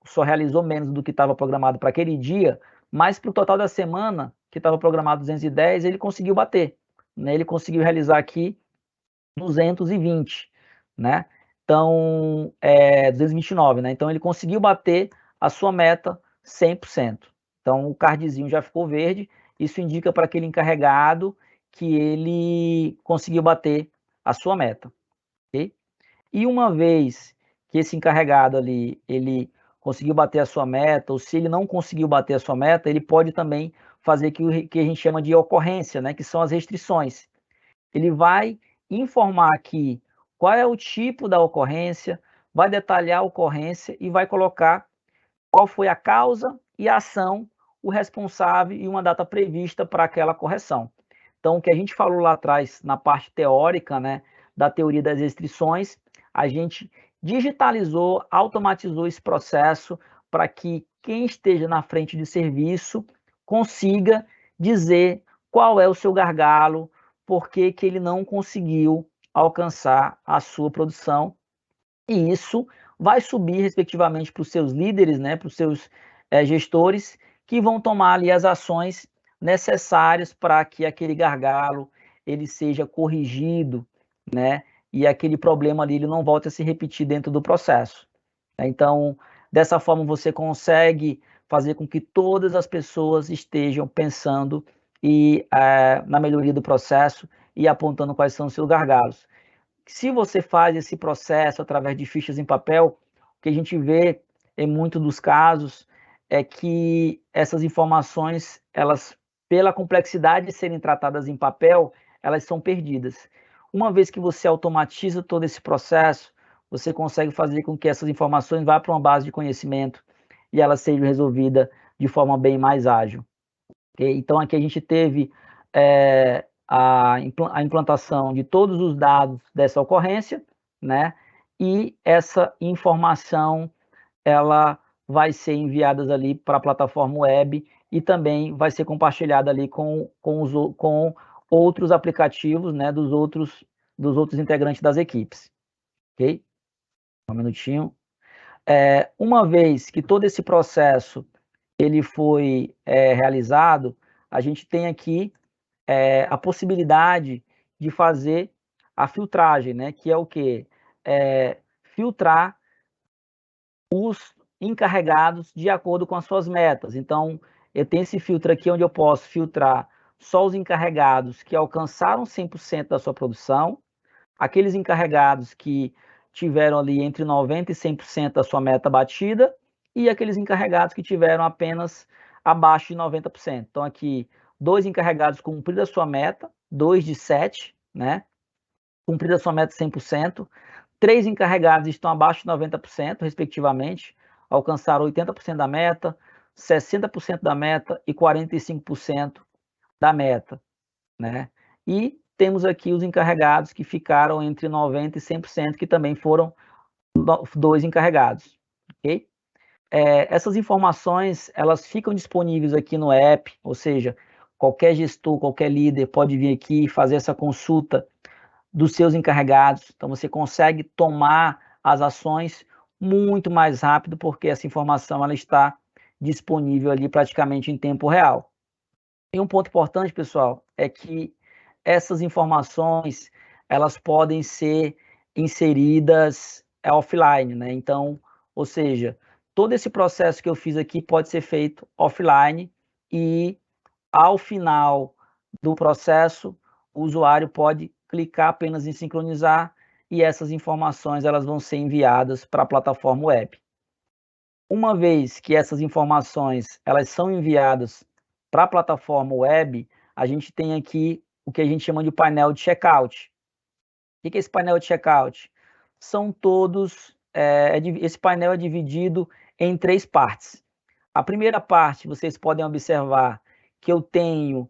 só realizou menos do que estava programado para aquele dia, mas para o total da semana, que estava programado 210, ele conseguiu bater, né? Ele conseguiu realizar aqui 220, né? Então, 229, né? Então, ele conseguiu bater a sua meta 100%. Então, o cardzinho já ficou verde. Isso indica para aquele encarregado que ele conseguiu bater a sua meta. Okay? E uma vez que esse encarregado ali, ele conseguiu bater a sua meta, ou se ele não conseguiu bater a sua meta, ele pode também fazer o que a gente chama de ocorrência, né? Que são as restrições. Ele vai informar aqui qual é o tipo da ocorrência, vai detalhar a ocorrência e vai colocar qual foi a causa e a ação, o responsável e uma data prevista para aquela correção. Então, o que a gente falou lá atrás, na parte teórica, né, da teoria das restrições, a gente digitalizou, automatizou esse processo para que quem esteja na frente de serviço consiga dizer qual é o seu gargalo, por que ele não conseguiu alcançar a sua produção, e isso vai subir respectivamente para os seus líderes, né, para os seus gestores, que vão tomar ali as ações necessárias para que aquele gargalo ele seja corrigido, né, e aquele problema ali ele não volte a se repetir dentro do processo. Então, dessa forma você consegue fazer com que todas as pessoas estejam pensando na melhoria do processo e apontando quais são os seus gargalos. Se você faz esse processo através de fichas em papel, o que a gente vê em muitos dos casos é que essas informações, elas, pela complexidade de serem tratadas em papel, elas são perdidas. Uma vez que você automatiza todo esse processo, você consegue fazer com que essas informações vá para uma base de conhecimento e ela seja resolvida de forma bem mais ágil. Okay? Então, aqui a gente teve a implantação de todos os dados dessa ocorrência, né? E essa informação, ela vai ser enviada ali para a plataforma web e também vai ser compartilhada ali com outros aplicativos, né? Dos outros integrantes das equipes. Ok? Um minutinho. Uma vez que todo esse processo ele foi realizado, a gente tem aqui a possibilidade de fazer a filtragem, né? Que é o quê? Filtrar os encarregados de acordo com as suas metas. Então, eu tenho esse filtro aqui onde eu posso filtrar só os encarregados que alcançaram 100% da sua produção, aqueles encarregados que tiveram ali entre 90% e 100% da sua meta batida, e aqueles encarregados que tiveram apenas abaixo de 90%. Então, aqui, 2 encarregados cumpriram a sua meta, 2 de 7, né? Cumpriram a sua meta 100%. 3 encarregados estão abaixo de 90%, respectivamente, alcançaram 80% da meta, 60% da meta e 45% da meta, né? E temos aqui os encarregados que ficaram entre 90% e 100%, que também foram 2 encarregados, ok? Essas informações, elas ficam disponíveis aqui no app, ou seja, qualquer gestor, qualquer líder pode vir aqui e fazer essa consulta dos seus encarregados, então você consegue tomar as ações muito mais rápido, porque essa informação ela está disponível ali praticamente em tempo real. E um ponto importante, pessoal, é que essas informações elas podem ser inseridas offline, né? Então, ou seja, todo esse processo que eu fiz aqui pode ser feito offline e ao final do processo o usuário pode clicar apenas em sincronizar e essas informações elas vão ser enviadas para a plataforma web. Uma vez que essas informações elas são enviadas para a plataforma web, a gente tem aqui o que a gente chama de painel de checkout. O que é esse painel de checkout? São todos, esse painel é dividido em 3 partes. A primeira parte, vocês podem observar que eu tenho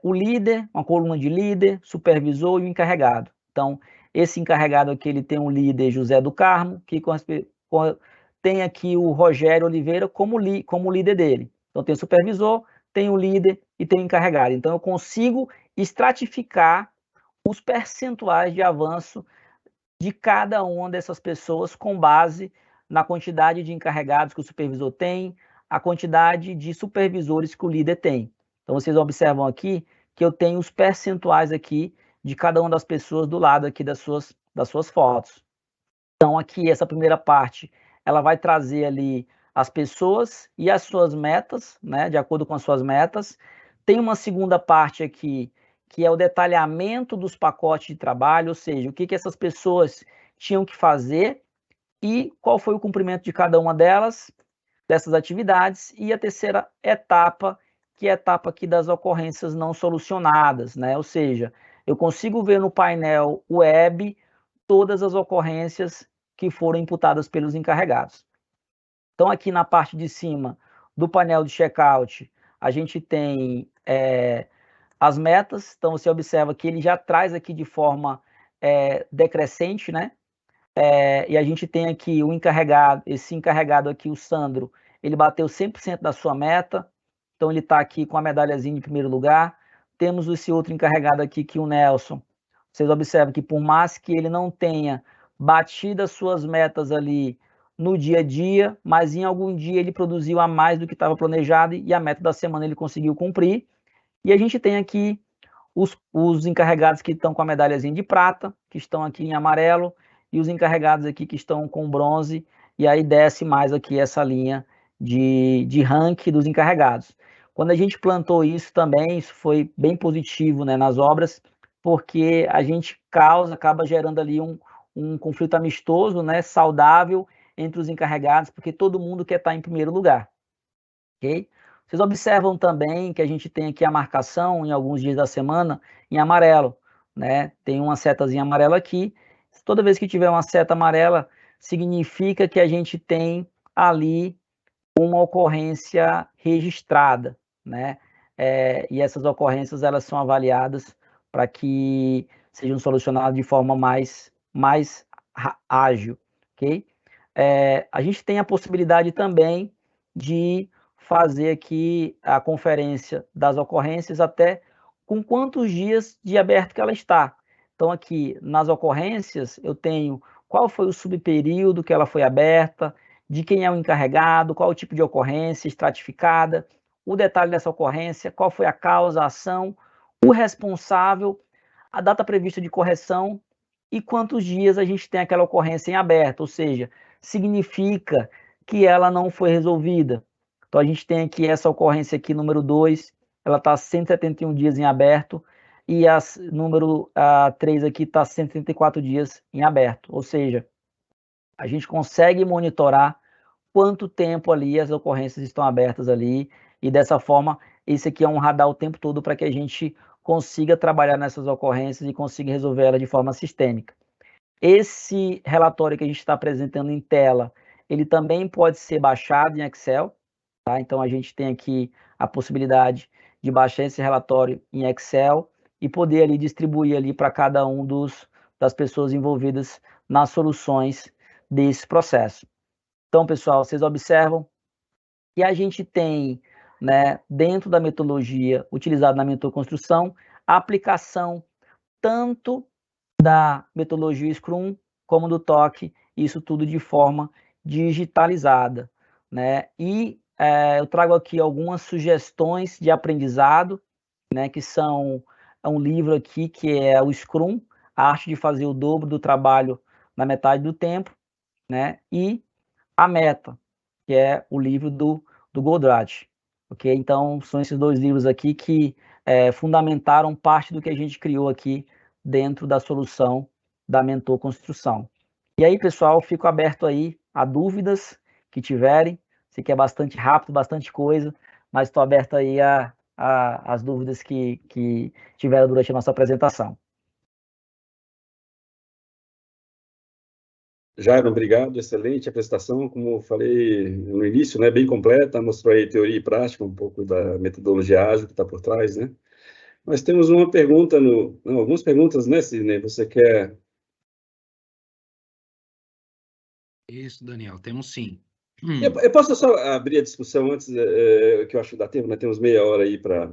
o líder, uma coluna de líder, supervisor e o encarregado. Então, esse encarregado aqui, ele tem um líder José do Carmo, que tem aqui o Rogério Oliveira como líder dele. Então, tem o supervisor, tem o líder e tem o encarregado. Então, eu consigo estratificar os percentuais de avanço de cada uma dessas pessoas com base na quantidade de encarregados que o supervisor tem, a quantidade de supervisores que o líder tem. Então, vocês observam aqui que eu tenho os percentuais aqui de cada uma das pessoas do lado aqui das suas fotos. Então, aqui, essa primeira parte, ela vai trazer ali as pessoas e as suas metas, né, de acordo com as suas metas. Tem uma segunda parte aqui, que é o detalhamento dos pacotes de trabalho, ou seja, o que essas pessoas tinham que fazer e qual foi o cumprimento de cada uma delas, dessas atividades. E a terceira etapa, que é a etapa aqui das ocorrências não solucionadas, né? Ou seja, eu consigo ver no painel web todas as ocorrências que foram imputadas pelos encarregados. Então, aqui na parte de cima do painel de checkout, a gente tem as metas. Então, você observa que ele já traz aqui de forma decrescente, né? E a gente tem aqui o encarregado, esse encarregado aqui, o Sandro, ele bateu 100% da sua meta, então ele está aqui com a medalhazinha em primeiro lugar. Temos esse outro encarregado aqui, que é o Nelson. Vocês observam que por mais que ele não tenha batido as suas metas ali no dia a dia, mas em algum dia ele produziu a mais do que estava planejado e a meta da semana ele conseguiu cumprir. E a gente tem aqui os encarregados que estão com a medalhazinha de prata, que estão aqui em amarelo, e os encarregados aqui que estão com bronze, e aí desce mais aqui essa linha de ranking dos encarregados. Quando a gente plantou isso também, isso foi bem positivo, né, nas obras, porque a gente acaba gerando ali um conflito amistoso, né, saudável entre os encarregados, porque todo mundo quer estar em primeiro lugar, ok? Vocês observam também que a gente tem aqui a marcação em alguns dias da semana em amarelo, né? Tem uma setazinha amarela aqui. Toda vez que tiver uma seta amarela, significa que a gente tem ali uma ocorrência registrada, né? E essas ocorrências, elas são avaliadas para que sejam solucionadas de forma mais ágil, ok? A gente tem a possibilidade também de fazer aqui a conferência das ocorrências até com quantos dias de aberto que ela está. Então, aqui nas ocorrências, eu tenho qual foi o subperíodo que ela foi aberta, de quem é o encarregado, qual o tipo de ocorrência estratificada, o detalhe dessa ocorrência, qual foi a causa, a ação, o responsável, a data prevista de correção e quantos dias a gente tem aquela ocorrência em aberto, ou seja, significa que ela não foi resolvida. Então, a gente tem aqui essa ocorrência aqui, número 2, ela está 171 dias em aberto, e a número 3 aqui está 134 dias em aberto, ou seja, a gente consegue monitorar quanto tempo ali as ocorrências estão abertas ali, e dessa forma, esse aqui é um radar o tempo todo para que a gente consiga trabalhar nessas ocorrências e consiga resolver ela de forma sistêmica. Esse relatório que a gente está apresentando em tela, ele também pode ser baixado em Excel, tá? Então, a gente tem aqui a possibilidade de baixar esse relatório em Excel e poder ali distribuir ali para cada um das pessoas envolvidas nas soluções desse processo. Então, pessoal, vocês observam que a gente tem, né, dentro da metodologia utilizada na mentoconstrução, a aplicação tanto da metodologia Scrum como do TOC, isso tudo de forma digitalizada, né? E eu trago aqui algumas sugestões de aprendizado, né, que são um livro aqui que é o Scrum, a arte de fazer o dobro do trabalho na metade do tempo, né? E a Meta, que é o livro do Goldratt, ok? Então, são esses dois livros aqui que fundamentaram parte do que a gente criou aqui dentro da solução da Mentor Construção. E aí, pessoal, fico aberto aí a dúvidas que tiverem. Sei que é bastante rápido, bastante coisa, mas estou aberto aí as dúvidas que tiveram durante a nossa apresentação. Jairo, obrigado, excelente apresentação, como eu falei no início, né, bem completa, mostrou aí teoria e prática, um pouco da metodologia ágil que está por trás, né? Mas temos uma pergunta, algumas perguntas, né, Sidney, você quer... Isso, Daniel, temos sim. Eu posso só abrir a discussão antes, que eu acho que dá tempo, né? Temos meia hora aí para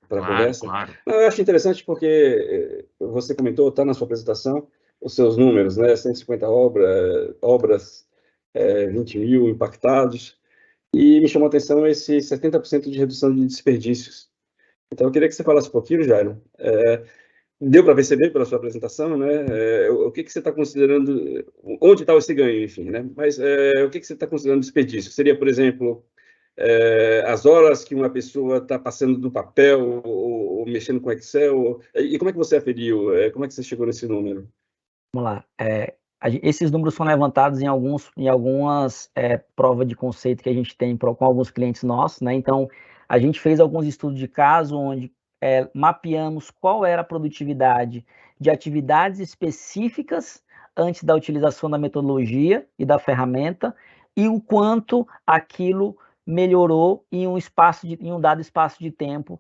conversa. Claro. Eu acho interessante porque você comentou, está na sua apresentação, os seus números, né? 150 obras, 20 mil impactados, e me chamou a atenção esse 70% de redução de desperdícios. Então, eu queria que você falasse um pouquinho, Jairo. Deu para perceber pela sua apresentação, né? O que você está considerando, onde está esse ganho, enfim, né? Mas o que você está considerando desperdício? Seria, por exemplo, as horas que uma pessoa está passando do papel ou mexendo com Excel? E como é que você aferiu? Como é que você chegou nesse número? Vamos lá. Esses números são levantados em algumas provas de conceito que a gente tem com alguns clientes nossos, né? Então, a gente fez alguns estudos de caso onde mapeamos qual era a produtividade de atividades específicas antes da utilização da metodologia e da ferramenta e o quanto aquilo melhorou em um dado espaço de tempo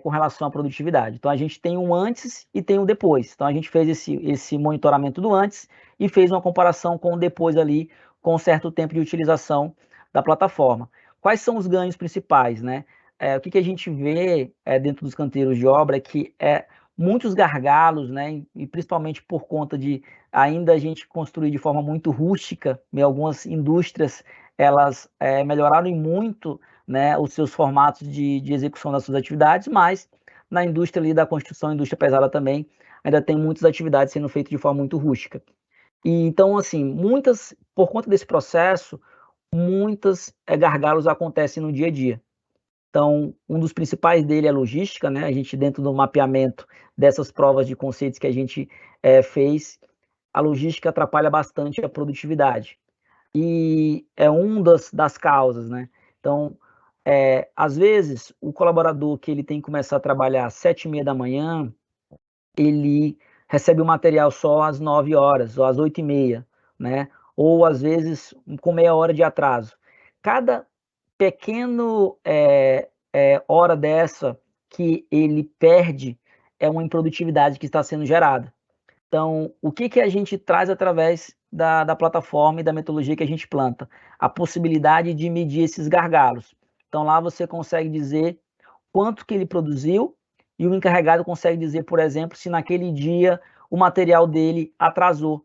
com relação à produtividade. Então, a gente tem um antes e tem um depois. Então, a gente fez esse monitoramento do antes e fez uma comparação com o depois ali, com um certo tempo de utilização da plataforma. Quais são os ganhos principais, né? O que a gente vê dentro dos canteiros de obra é que muitos gargalos, né? E principalmente por conta de ainda a gente construir de forma muito rústica, e algumas indústrias, elas melhoraram muito, né, os seus formatos de execução das suas atividades, mas na indústria ali da construção, indústria pesada também, ainda tem muitas atividades sendo feitas de forma muito rústica. E então, assim, por conta desse processo, muitos gargalos acontecem no dia a dia. Então, um dos principais dele é a logística, né? A gente, dentro do mapeamento dessas provas de conceitos que a gente fez, a logística atrapalha bastante a produtividade. E é uma das causas, né? Então, às vezes, o colaborador que ele tem que começar a trabalhar às 7h30 da manhã, ele recebe o material só às 9 horas ou às 8h30, né? ou às vezes com meia hora de atraso. Cada pequeno hora dessa que ele perde é uma improdutividade que está sendo gerada. Então, o que a gente traz através da plataforma e da metodologia que a gente planta? A possibilidade de medir esses gargalos. Então, lá você consegue dizer quanto que ele produziu e o encarregado consegue dizer, por exemplo, se naquele dia o material dele atrasou,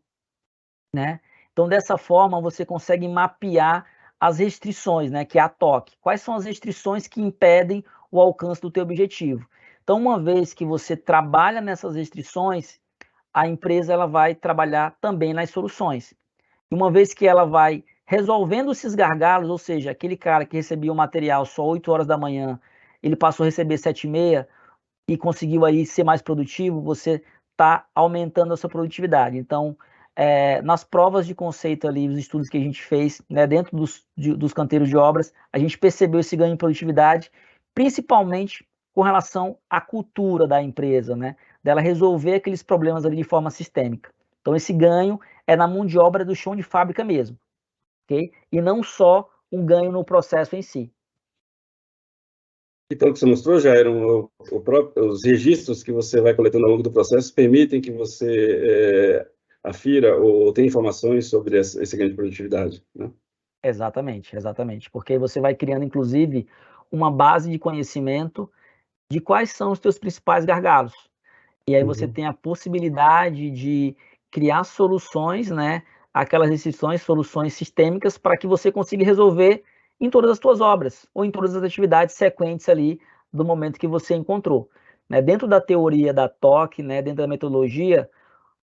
né? Então, dessa forma, você consegue mapear as restrições, né, que é a TOC. Quais são as restrições que impedem o alcance do teu objetivo? Então, uma vez que você trabalha nessas restrições, a empresa ela vai trabalhar também nas soluções. E uma vez que ela vai resolvendo esses gargalos, ou seja, aquele cara que recebia o material só 8 horas da manhã, ele passou a receber 7h30 e conseguiu aí ser mais produtivo, você está aumentando a sua produtividade. Então, nas provas de conceito ali, os estudos que a gente fez, né, dentro dos canteiros de obras, a gente percebeu esse ganho em produtividade, principalmente com relação à cultura da empresa, né, dela resolver aqueles problemas ali de forma sistêmica. Então, esse ganho é na mão de obra do chão de fábrica mesmo, ok? E não só um ganho no processo em si. Então, o que você mostrou já eram os registros que você vai coletando ao longo do processo permitem que você afira ou tenha informações sobre esse ganho de produtividade, né? Exatamente, exatamente. Porque você vai criando, inclusive, uma base de conhecimento de quais são os teus principais gargalos. E aí você tem a possibilidade de criar soluções, né? Aquelas restrições, soluções sistêmicas para que você consiga resolver em todas as suas obras ou em todas as atividades sequentes ali do momento que você encontrou. Né? Dentro da teoria da TOC, né? Dentro da metodologia,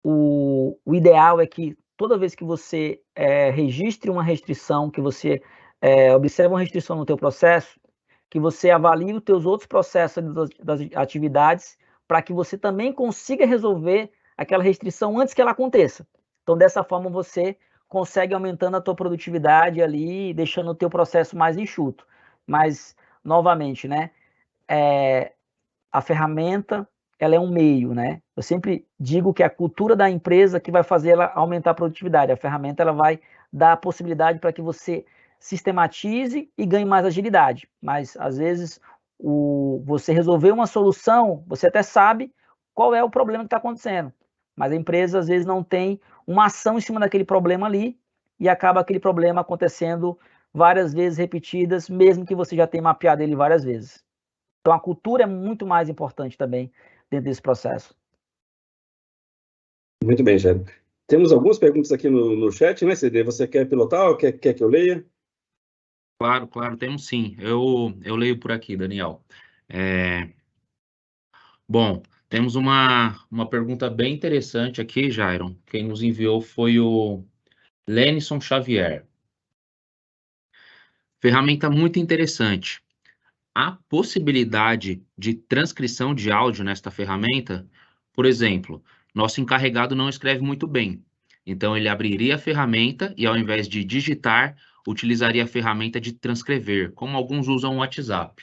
o ideal é que toda vez que você registre uma restrição, que você observe uma restrição no teu processo, que você avalie os teus outros processos das atividades para que você também consiga resolver aquela restrição antes que ela aconteça. Então, dessa forma, você consegue aumentando a tua produtividade ali, deixando o teu processo mais enxuto. Mas, novamente, né, a ferramenta, ela é um meio, né? Eu sempre digo que é a cultura da empresa que vai fazer ela aumentar a produtividade. A ferramenta, ela vai dar a possibilidade para que você sistematize e ganhe mais agilidade. Mas, às vezes, você resolver uma solução, você até sabe qual é o problema que está acontecendo. Mas a empresa, às vezes, não tem uma ação em cima daquele problema ali e acaba aquele problema acontecendo várias vezes repetidas, mesmo que você já tenha mapeado ele várias vezes. Então, a cultura é muito mais importante também dentro desse processo. Muito bem, Jair. Temos algumas perguntas aqui no chat, né, CD? Você quer pilotar ou quer que eu leia? Claro, temos sim. Eu leio por aqui, Daniel. Bom, temos uma pergunta bem interessante aqui, Jairon. Quem nos enviou foi o Lenison Xavier. Ferramenta muito interessante. Há possibilidade de transcrição de áudio nesta ferramenta? Por exemplo, nosso encarregado não escreve muito bem, então ele abriria a ferramenta e, ao invés de digitar, utilizaria a ferramenta de transcrever, como alguns usam o WhatsApp.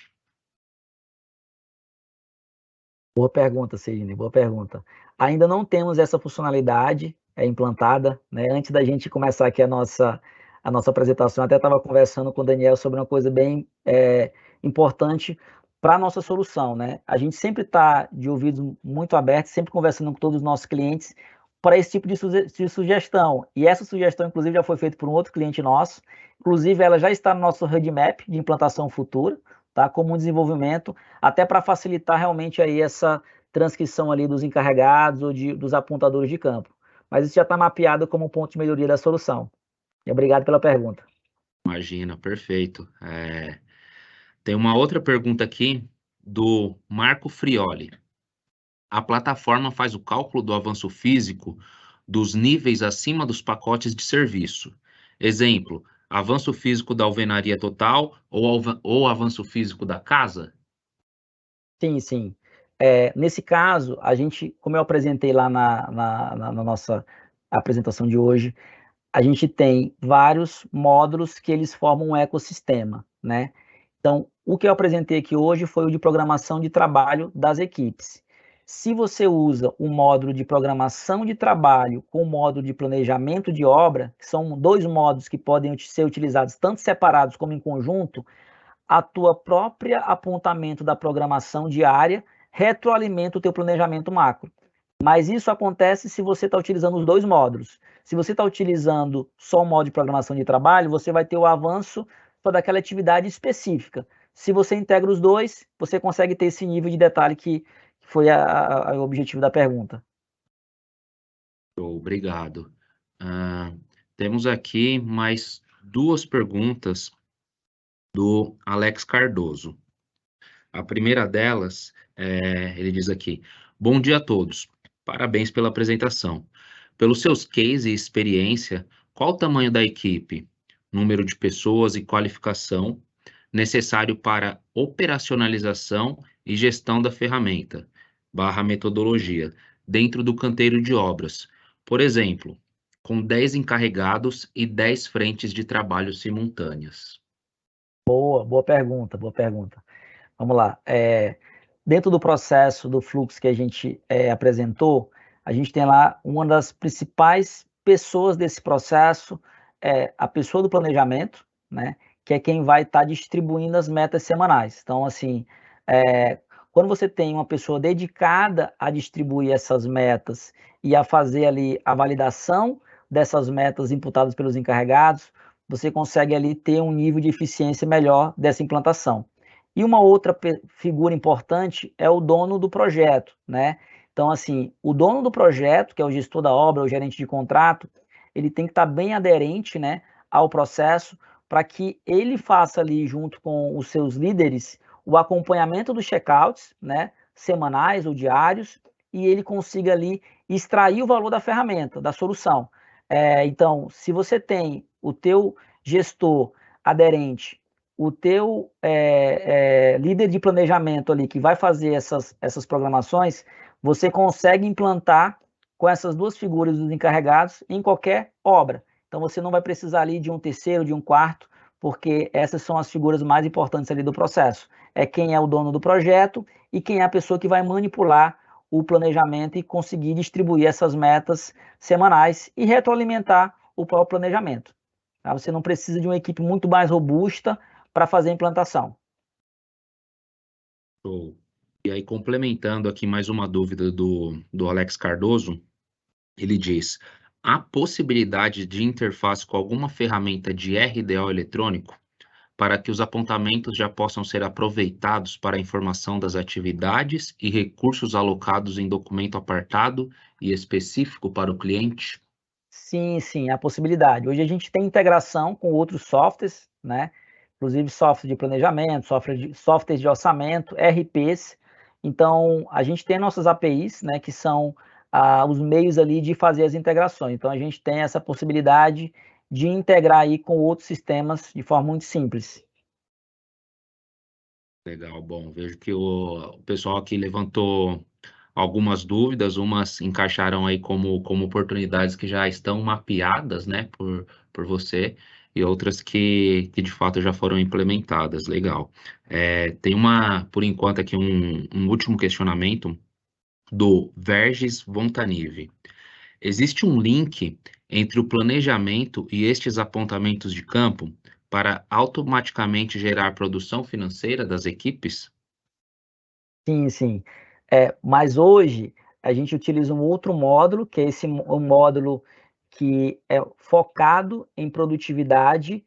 Boa pergunta, Sidney, boa pergunta. Ainda não temos essa funcionalidade implantada, né? Antes da gente começar aqui a nossa apresentação, até estava conversando com o Daniel sobre uma coisa bem importante para a nossa solução, né? A gente sempre está de ouvidos muito abertos, sempre conversando com todos os nossos clientes para esse tipo de sugestão. E essa sugestão, inclusive, já foi feita por um outro cliente nosso. Inclusive, ela já está no nosso roadmap de implantação futura, tá? Como um desenvolvimento, até para facilitar realmente aí essa transcrição ali dos encarregados ou dos apontadores de campo. Mas isso já está mapeado como um ponto de melhoria da solução. E obrigado pela pergunta. Imagina, perfeito. Tem uma outra pergunta aqui do Marco Frioli. A plataforma faz o cálculo do avanço físico dos níveis acima dos pacotes de serviço. Exemplo, avanço físico da alvenaria total ou avanço físico da casa? Sim, sim. Nesse caso, a gente, como eu apresentei lá na nossa apresentação de hoje, a gente tem vários módulos que eles formam um ecossistema, né? Então, o que eu apresentei aqui hoje foi o de programação de trabalho das equipes. se você usa o módulo de programação de trabalho com o módulo de planejamento de obra, que são dois módulos que podem ser utilizados tanto separados como em conjunto, a tua própria apontamento da programação diária retroalimenta o teu planejamento macro. Mas isso acontece se você está utilizando os dois módulos. Se você está utilizando só o módulo de programação de trabalho, você vai ter o avanço só daquela atividade específica. Se você integra os dois, você consegue ter esse nível de detalhe que foi o objetivo da pergunta. Obrigado. Temos aqui mais duas perguntas do Alex Cardoso. A primeira delas, ele diz aqui: bom dia a todos, parabéns pela apresentação. Pelos seus cases e experiência, qual o tamanho da equipe, número de pessoas e qualificação necessário para operacionalização e gestão da ferramenta, metodologia, dentro do canteiro de obras? Por exemplo, com 10 encarregados e 10 frentes de trabalho simultâneas. Boa pergunta, boa pergunta. Vamos lá. Dentro do processo do fluxo que a gente apresentou, a gente tem lá uma das principais pessoas desse processo, a pessoa do planejamento, né? Que é quem vai estar distribuindo as metas semanais. Então, assim, quando você tem uma pessoa dedicada a distribuir essas metas e a fazer ali a validação dessas metas imputadas pelos encarregados, você consegue ali ter um nível de eficiência melhor dessa implantação. E uma outra figura importante é o dono do projeto, né? Então, assim, o dono do projeto, que é o gestor da obra, o gerente de contrato, ele tem que estar bem aderente, né, ao processo, para que ele faça ali, junto com os seus líderes, o acompanhamento dos checkouts, né, semanais ou diários, e ele consiga ali extrair o valor da ferramenta, da solução. Então, se você tem o teu gestor aderente, o teu líder de planejamento ali, que vai fazer essas programações, você consegue implantar com essas duas figuras dos encarregados em qualquer obra. Então, você não vai precisar ali de um terceiro, de um quarto, porque essas são as figuras mais importantes ali do processo. É quem é o dono do projeto e quem é a pessoa que vai manipular o planejamento e conseguir distribuir essas metas semanais e retroalimentar o próprio planejamento. Tá? Você não precisa de uma equipe muito mais robusta para fazer a implantação. Show. E aí, complementando aqui mais uma dúvida do Alex Cardoso, ele diz: há possibilidade de interface com alguma ferramenta de RDO eletrônico para que os apontamentos já possam ser aproveitados para a informação das atividades e recursos alocados em documento apartado e específico para o cliente? Sim, a possibilidade. Hoje a gente tem integração com outros softwares, né? Inclusive software de planejamento, softwares de orçamento, RPs. Então, a gente tem nossas APIs, né, que são os meios ali de fazer as integrações. Então, a gente tem essa possibilidade de integrar aí com outros sistemas de forma muito simples. Legal, bom, vejo que o pessoal aqui levantou algumas dúvidas, umas encaixaram aí como oportunidades que já estão mapeadas, né, por você, e outras que de fato já foram implementadas. Legal. Tem por enquanto, aqui um último questionamento do Verges Vontanive. Existe um link entre o planejamento e estes apontamentos de campo para automaticamente gerar produção financeira das equipes? Sim. Mas hoje a gente utiliza um outro módulo, que é um módulo que é focado em produtividade,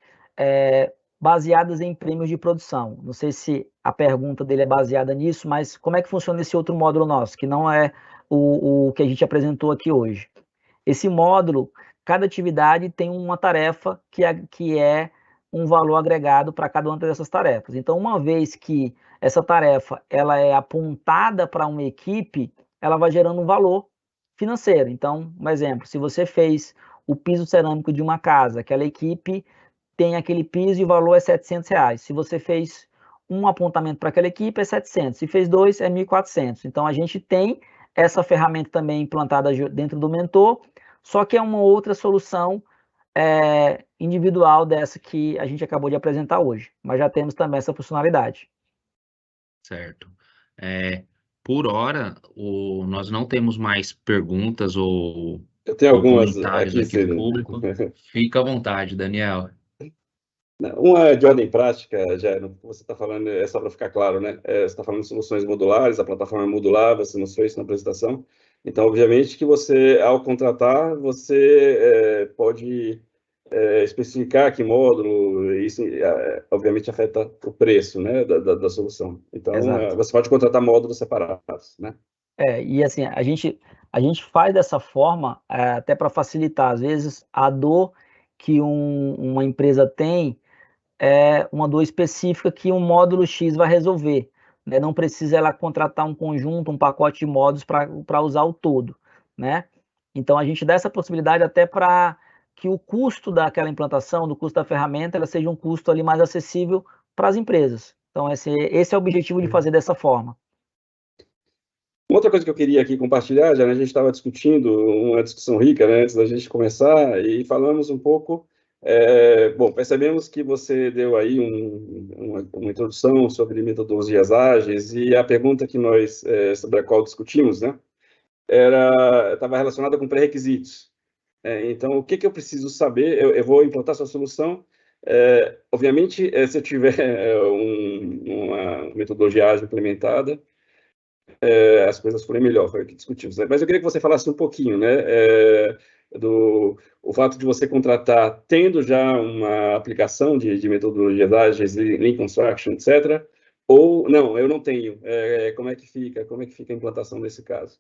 baseadas em prêmios de produção. Não sei se a pergunta dele é baseada nisso, mas como é que funciona esse outro módulo nosso, que não é o que a gente apresentou aqui hoje? Esse módulo, cada atividade tem uma tarefa que é um valor agregado para cada uma dessas tarefas. Então, uma vez que essa tarefa ela é apontada para uma equipe, ela vai gerando um valor financeiro. Então, um exemplo, se você fez o piso cerâmico de uma casa, aquela equipe tem aquele piso e o valor é R$700. Se você fez um apontamento para aquela equipe, é 700. Se fez dois, é 1.400. Então, a gente tem essa ferramenta também implantada dentro do Mentor, só que é uma outra solução individual dessa que a gente acabou de apresentar hoje. Mas já temos também essa funcionalidade. Certo. por hora, nós não temos mais perguntas ou Eu tenho algumas comentários aqui do público. Fica à vontade, Daniel. Uma de ordem prática, já você está falando, é só para ficar claro, né? Você está falando de soluções modulares, a plataforma é modular, você mostrou isso na apresentação. Então, obviamente que você, ao contratar, você pode especificar que módulo, isso obviamente afeta o preço, né, da solução. Então, você pode contratar módulos separados, né? E assim, a gente faz dessa forma até para facilitar. Às vezes, a dor que uma empresa tem é uma dor específica que um módulo X vai resolver, né? Não precisa ela contratar um conjunto, um pacote de módulos para usar o todo, né? Então, a gente dá essa possibilidade até para que o custo daquela implantação, do custo da ferramenta, ela seja um custo ali mais acessível para as empresas. Então, esse é o objetivo de fazer dessa forma. Uma outra coisa que eu queria aqui compartilhar, já, né, a gente estava discutindo, uma discussão rica, né, antes da gente começar, e falamos um pouco, bom, percebemos que você deu aí uma introdução sobre metodologias ágeis, e a pergunta que nós, sobre a qual discutimos, né, estava relacionada com pré-requisitos. Então, o que eu preciso saber? Eu vou implantar sua solução, obviamente, se eu tiver uma metodologia ágil implementada, as coisas forem melhor, foi o que discutimos. Mas eu queria que você falasse um pouquinho, né, o fato de você contratar, tendo já uma aplicação de metodologias ágeis, Lean Construction, etc., ou não, eu não tenho. Como é que fica a implantação nesse caso?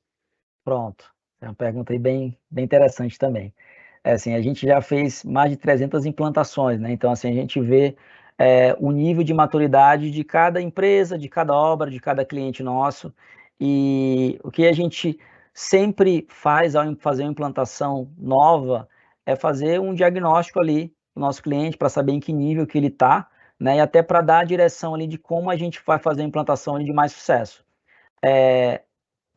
Pronto, é uma pergunta aí bem interessante também. Assim, a gente já fez mais de 300 implantações, né? Então, assim, a gente vê o nível de maturidade de cada empresa, de cada obra, de cada cliente nosso. E o que a gente sempre faz ao fazer uma implantação nova é fazer um diagnóstico ali do nosso cliente para saber em que nível que ele está, né? E até para dar a direção ali de como a gente vai fazer a implantação de mais sucesso.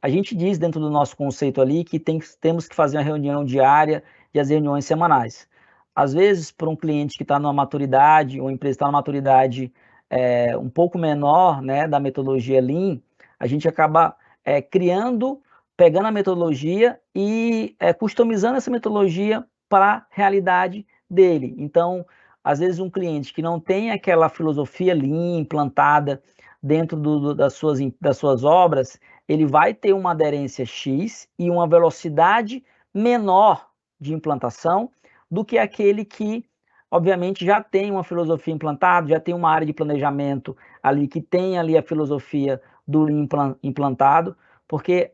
A gente diz dentro do nosso conceito ali que temos que fazer uma reunião diária e as reuniões semanais. Às vezes, para um cliente que está numa maturidade, ou uma empresa que está numa maturidade um pouco menor, né, da metodologia Lean, a gente acaba pegando a metodologia e customizando essa metodologia para a realidade dele. Então, às vezes, um cliente que não tem aquela filosofia Lean implantada dentro das suas obras, ele vai ter uma aderência X e uma velocidade menor de implantação do que aquele que, obviamente, já tem uma filosofia implantada, já tem uma área de planejamento ali, que tem ali a filosofia do Lean implantado, porque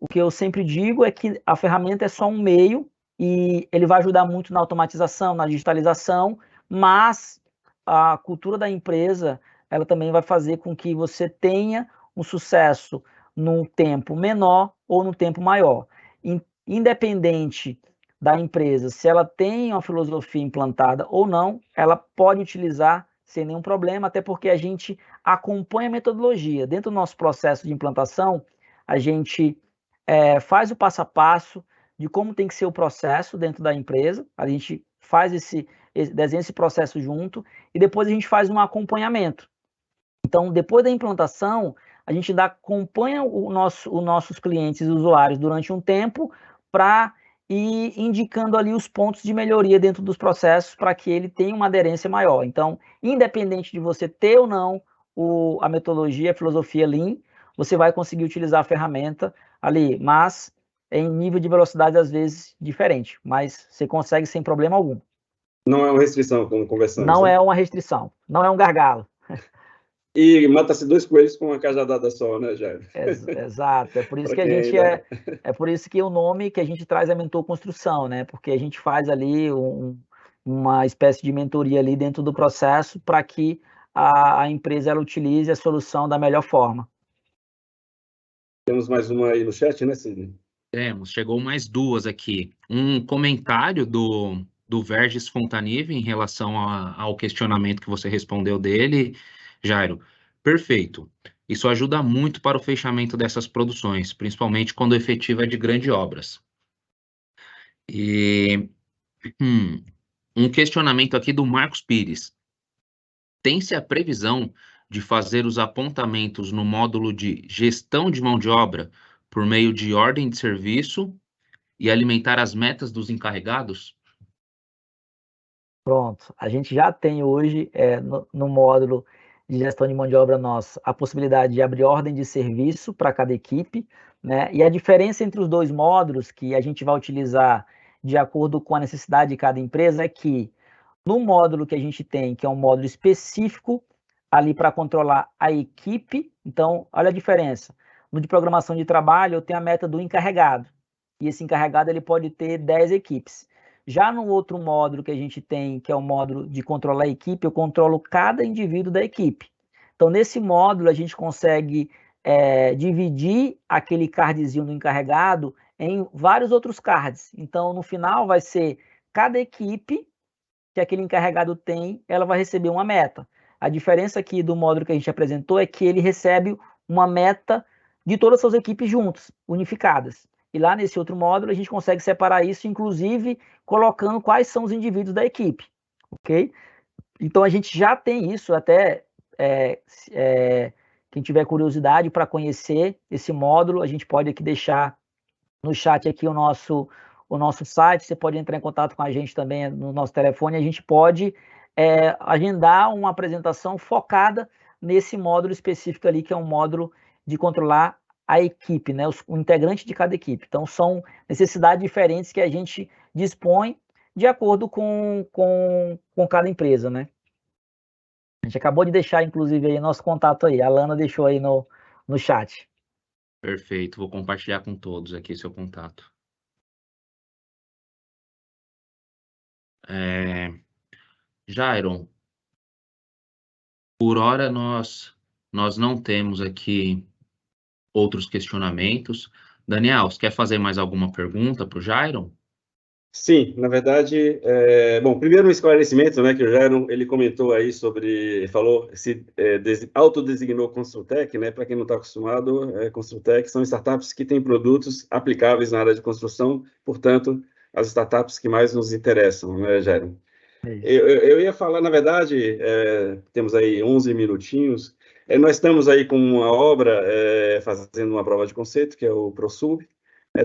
o que eu sempre digo é que a ferramenta é só um meio e ele vai ajudar muito na automatização, na digitalização, mas a cultura da empresa, ela também vai fazer com que você tenha um sucesso num tempo menor ou num tempo maior. Independente da empresa, se ela tem uma filosofia implantada ou não, ela pode utilizar sem nenhum problema, até porque a gente acompanha a metodologia. Dentro do nosso processo de implantação, a gente faz o passo a passo de como tem que ser o processo dentro da empresa, a gente faz desenha esse processo junto e depois a gente faz um acompanhamento. Então, depois da implantação, a gente acompanha os nossos clientes e usuários durante um tempo para ir indicando ali os pontos de melhoria dentro dos processos para que ele tenha uma aderência maior. Então, independente de você ter ou não a metodologia, a filosofia Lean, você vai conseguir utilizar a ferramenta ali, mas em nível de velocidade, às vezes, diferente, mas você consegue sem problema algum. Não é uma restrição, como conversamos. Não é uma restrição, não é um gargalo. E mata-se 2 coelhos com uma cajadada só, né, Jair? Exato, é por isso que a gente é por isso que o nome que a gente traz é Mentor Construção, né? Porque a gente faz ali uma espécie de mentoria ali dentro do processo para que a empresa ela utilize a solução da melhor forma. Temos mais uma aí no chat, né, Sidney? Temos, chegou mais 2 aqui. Um comentário do Verges Fontanive em relação ao questionamento que você respondeu dele, Jairo. Perfeito. Isso ajuda muito para o fechamento dessas produções, principalmente quando o efetivo é de grandes obras. E um questionamento aqui do Marcos Pires. Tem-se a previsão de fazer os apontamentos no módulo de gestão de mão de obra por meio de ordem de serviço e alimentar as metas dos encarregados? Pronto, a gente já tem hoje no módulo de gestão de mão de obra nossa a possibilidade de abrir ordem de serviço para cada equipe, né? E a diferença entre os dois módulos que a gente vai utilizar de acordo com a necessidade de cada empresa é que no módulo que a gente tem, que é um módulo específico ali para controlar a equipe, então olha a diferença. No de programação de trabalho eu tenho a meta do encarregado, e esse encarregado ele pode ter 10 equipes. Já no outro módulo que a gente tem, que é o módulo de controlar a equipe, eu controlo cada indivíduo da equipe. Então, nesse módulo, a gente consegue dividir aquele cardzinho do encarregado em vários outros cards. Então, no final, vai ser cada equipe que aquele encarregado tem, ela vai receber uma meta. A diferença aqui do módulo que a gente apresentou é que ele recebe uma meta de todas as suas equipes juntas, unificadas. E lá nesse outro módulo a gente consegue separar isso, inclusive colocando quais são os indivíduos da equipe, ok? Então a gente já tem isso, até quem tiver curiosidade para conhecer esse módulo, a gente pode aqui deixar no chat aqui o nosso site, você pode entrar em contato com a gente também no nosso telefone, a gente pode agendar uma apresentação focada nesse módulo específico ali, que é um módulo de controlar a equipe, né, o integrante de cada equipe. Então, são necessidades diferentes que a gente dispõe de acordo com cada empresa, né. A gente acabou de deixar, inclusive, aí nosso contato aí, a Lana deixou aí no chat. Perfeito, vou compartilhar com todos aqui seu contato. Jairon, por hora nós não temos aqui outros questionamentos. Daniel, você quer fazer mais alguma pergunta para o Jairon? Sim, na verdade, bom, primeiro um esclarecimento, né, que o Jairo, ele comentou aí sobre, falou, se autodesignou Construtec, né, para quem não está acostumado, Construtec são startups que têm produtos aplicáveis na área de construção, portanto, as startups que mais nos interessam, né, Jairo? Eu ia falar, na verdade, temos aí 11 minutinhos, nós estamos aí com uma obra, fazendo uma prova de conceito, que é o ProSub.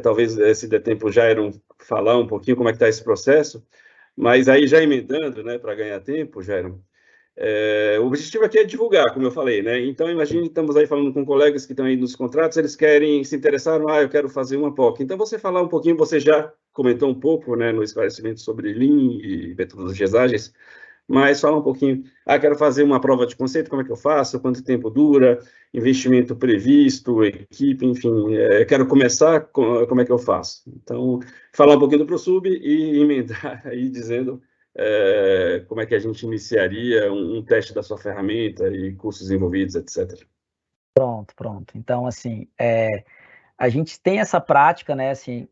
Talvez, se der tempo, Jairon falar um pouquinho como é que está esse processo, mas aí já emendando, né, para ganhar tempo, Jairon, o objetivo aqui é divulgar, como eu falei, né? Então, imagine, estamos aí falando com colegas que estão aí nos contratos, eles querem, se interessaram, eu quero fazer uma POC. Então, você falar um pouquinho, você já comentou um pouco, né, no esclarecimento sobre Lean e metodologias ágeis, mas fala um pouquinho, quero fazer uma prova de conceito, como é que eu faço, quanto tempo dura, investimento previsto, equipe, enfim, quero começar, como é que eu faço? Então, falar um pouquinho do ProSub e emendar aí dizendo como é que a gente iniciaria um teste da sua ferramenta e cursos envolvidos, etc. Pronto. Então, assim, a gente tem essa prática, né, assim,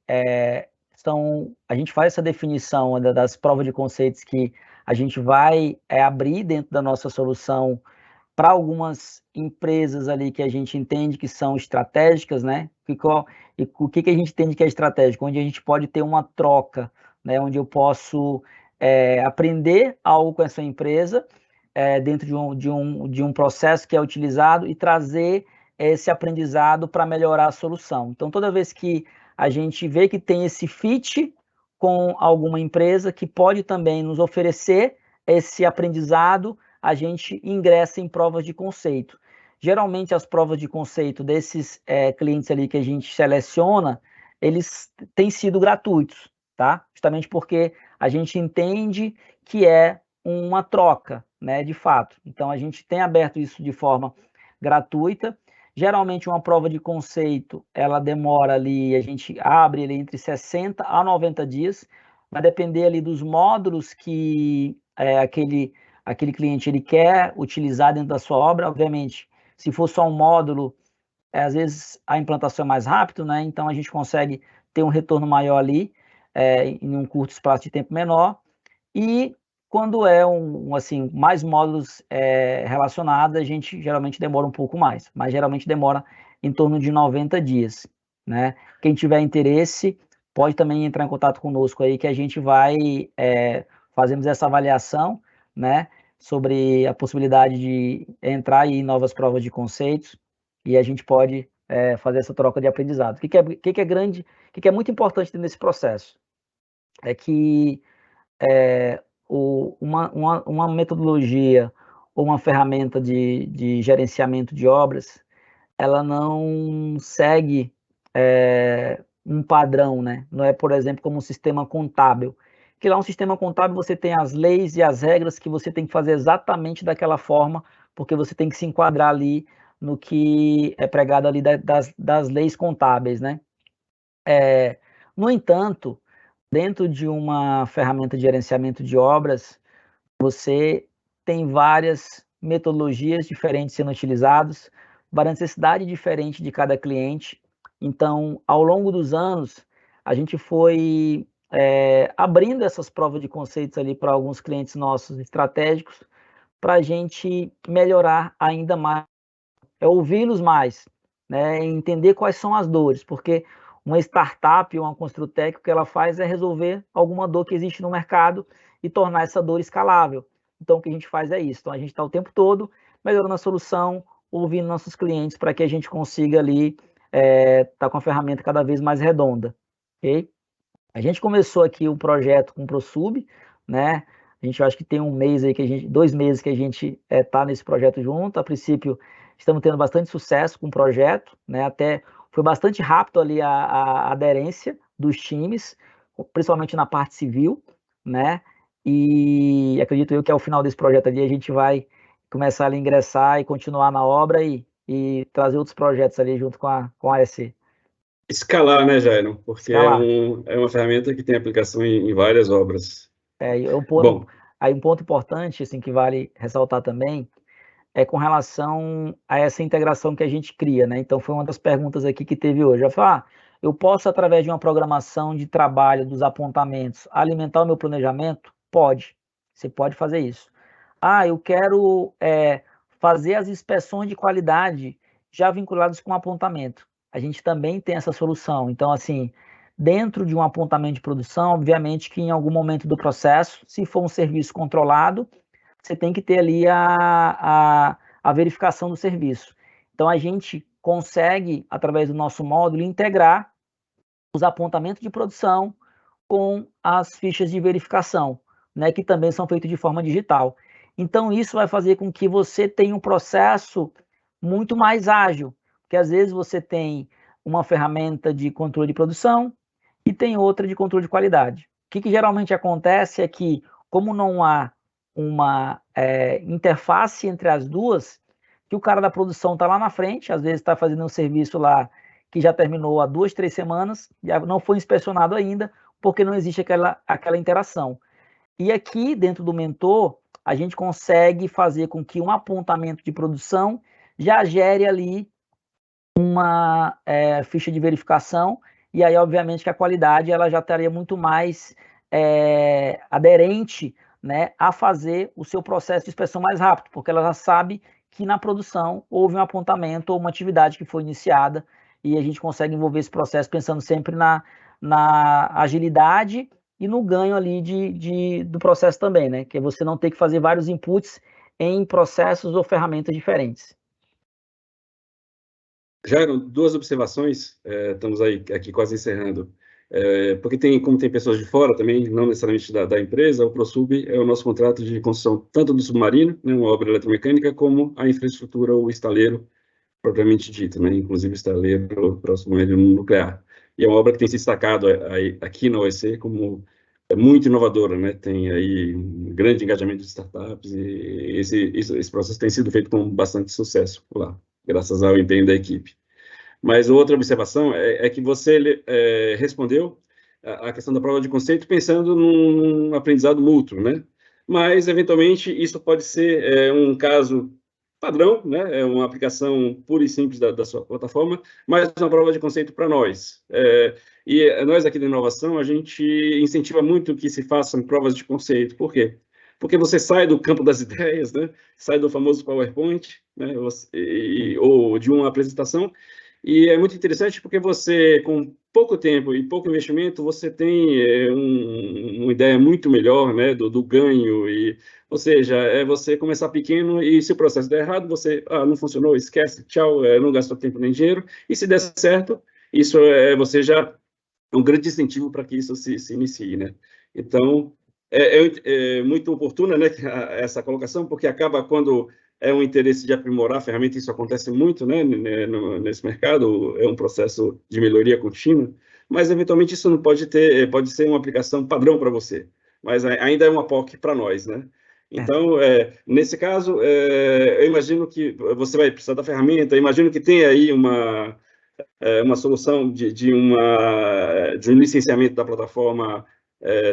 a gente faz essa definição das provas de conceitos que a gente vai abrir dentro da nossa solução para algumas empresas ali que a gente entende que são estratégicas, né, e o que a gente entende que é estratégico, onde a gente pode ter uma troca, né, onde eu posso aprender algo com essa empresa, dentro de um processo que é utilizado e trazer esse aprendizado para melhorar a solução. Então, toda vez que a gente vê que tem esse fit com alguma empresa que pode também nos oferecer esse aprendizado, a gente ingressa em provas de conceito. Geralmente, as provas de conceito desses clientes ali que a gente seleciona, eles têm sido gratuitos, tá? Justamente porque a gente entende que é uma troca, né, de fato. Então, a gente tem aberto isso de forma gratuita. Geralmente, uma prova de conceito, ela demora ali, a gente abre ele entre 60 a 90 dias, vai depender ali dos módulos que aquele cliente ele quer utilizar dentro da sua obra. Obviamente, se for só um módulo, às vezes a implantação é mais rápido, né? Então, a gente consegue ter um retorno maior ali, em um curto espaço de tempo menor. E quando é assim, mais módulos relacionados, a gente geralmente demora um pouco mais, mas geralmente demora em torno de 90 dias, né? Quem tiver interesse, pode também entrar em contato conosco aí, que a gente vai fazemos essa avaliação, né? sobre a possibilidade de entrar em novas provas de conceitos, e a gente pode fazer essa troca de aprendizado. O que é grande, o que é muito importante nesse processo? É que uma metodologia ou uma ferramenta de gerenciamento de obras, ela não segue um padrão, né? Não é, por exemplo, como um sistema contábil. Que lá um sistema contábil você tem as leis e as regras que você tem que fazer exatamente daquela forma, porque você tem que se enquadrar ali no que é pregado ali das leis contábeis, né? No entanto, dentro de uma ferramenta de gerenciamento de obras, você tem várias metodologias diferentes sendo utilizadas, várias necessidades diferentes de cada cliente. Então, ao longo dos anos, a gente foi abrindo essas provas de conceitos ali para alguns clientes nossos estratégicos, para a gente melhorar ainda mais, ouvi-los mais, né, entender quais são as dores, porque uma startup ou uma Construtec, o que ela faz é resolver alguma dor que existe no mercado e tornar essa dor escalável. Então, o que a gente faz é isso. Então, a gente está o tempo todo melhorando a solução, ouvindo nossos clientes para que a gente consiga ali estar com a ferramenta cada vez mais redonda. Ok? A gente começou aqui um projeto com o ProSub, né? A gente acho que tem 2 meses que a gente está nesse projeto junto. A princípio, estamos tendo bastante sucesso com o projeto, né? Até foi bastante rápido ali a aderência dos times, principalmente na parte civil, né? E acredito eu que ao final desse projeto ali a gente vai começar a ingressar e continuar na obra e trazer outros projetos ali junto com a AEC. Escalar, né, Jairo? Porque Escalar. é uma ferramenta que tem aplicação em várias obras. Bom, Aí um ponto importante, assim, que vale ressaltar também, é com relação a essa integração que a gente cria, né? Então, foi uma das perguntas aqui que teve hoje. Eu falei, eu posso, através de uma programação de trabalho dos apontamentos, alimentar o meu planejamento? Pode. Você pode fazer isso. Eu quero fazer as inspeções de qualidade já vinculadas com apontamento. A gente também tem essa solução. Então, assim, dentro de um apontamento de produção, obviamente que em algum momento do processo, se for um serviço controlado, você tem que ter ali a verificação do serviço. Então, a gente consegue, através do nosso módulo, integrar os apontamentos de produção com as fichas de verificação, né, que também são feitos de forma digital. Então, isso vai fazer com que você tenha um processo muito mais ágil, porque às vezes você tem uma ferramenta de controle de produção e tem outra de controle de qualidade. O que geralmente acontece é que, como não há uma interface entre as duas, que o cara da produção está lá na frente, às vezes está fazendo um serviço lá que já terminou há 2, 3 semanas, já não foi inspecionado ainda, porque não existe aquela interação. E aqui, dentro do Mentor, a gente consegue fazer com que um apontamento de produção já gere ali uma ficha de verificação, e aí, obviamente, que a qualidade ela já estaria muito mais aderente, né, a fazer o seu processo de inspeção mais rápido, porque ela já sabe que na produção houve um apontamento ou uma atividade que foi iniciada, e a gente consegue envolver esse processo pensando sempre na agilidade e no ganho ali do processo também, né? Que é você não ter que fazer vários inputs em processos ou ferramentas diferentes. Jairo, 2 observações, estamos aqui quase encerrando. Porque como tem pessoas de fora também, não necessariamente da empresa, o ProSub é o nosso contrato de construção tanto do submarino, né, uma obra eletromecânica, como a infraestrutura, o estaleiro, propriamente dito, né, inclusive o estaleiro para o submarino nuclear. E é uma obra que tem se destacado aqui na OEC como muito inovadora, né, tem aí um grande engajamento de startups, e esse processo tem sido feito com bastante sucesso lá, graças ao empenho da equipe. Mas outra observação é que você respondeu a questão da prova de conceito pensando num aprendizado mútuo, né? Mas, eventualmente, isso pode ser um caso padrão, né? É uma aplicação pura e simples da sua plataforma, mas uma prova de conceito para nós. E nós aqui da inovação, a gente incentiva muito que se façam provas de conceito. Por quê? Porque você sai do campo das ideias, né? Sai do famoso PowerPoint, né? Ou de uma apresentação, e é muito interessante porque você, com pouco tempo e pouco investimento, você tem uma ideia muito melhor, né, do ganho, ou seja, é você começar pequeno e se o processo der errado, você, não funcionou, esquece, tchau, não gastou tempo nem dinheiro, e se der certo, isso você já é um grande incentivo para que isso se inicie, né? Então, é muito oportuna, né, essa colocação, porque acaba quando é um interesse de aprimorar a ferramenta, isso acontece muito, né, nesse mercado, é um processo de melhoria contínua, mas eventualmente isso não pode ser uma aplicação padrão para você, mas ainda é uma POC para nós, né? Então, nesse caso, eu imagino que você vai precisar da ferramenta, imagino que tem aí uma solução de um licenciamento da plataforma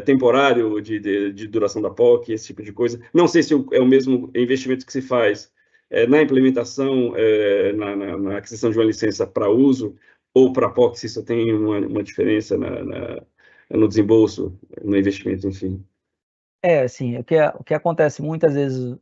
temporário de duração da POC, esse tipo de coisa. Não sei se é o mesmo investimento que se faz na implementação, na aquisição de uma licença para uso, ou para POC, se isso tem uma diferença no desembolso, no investimento, enfim. Assim, o que acontece muitas vezes,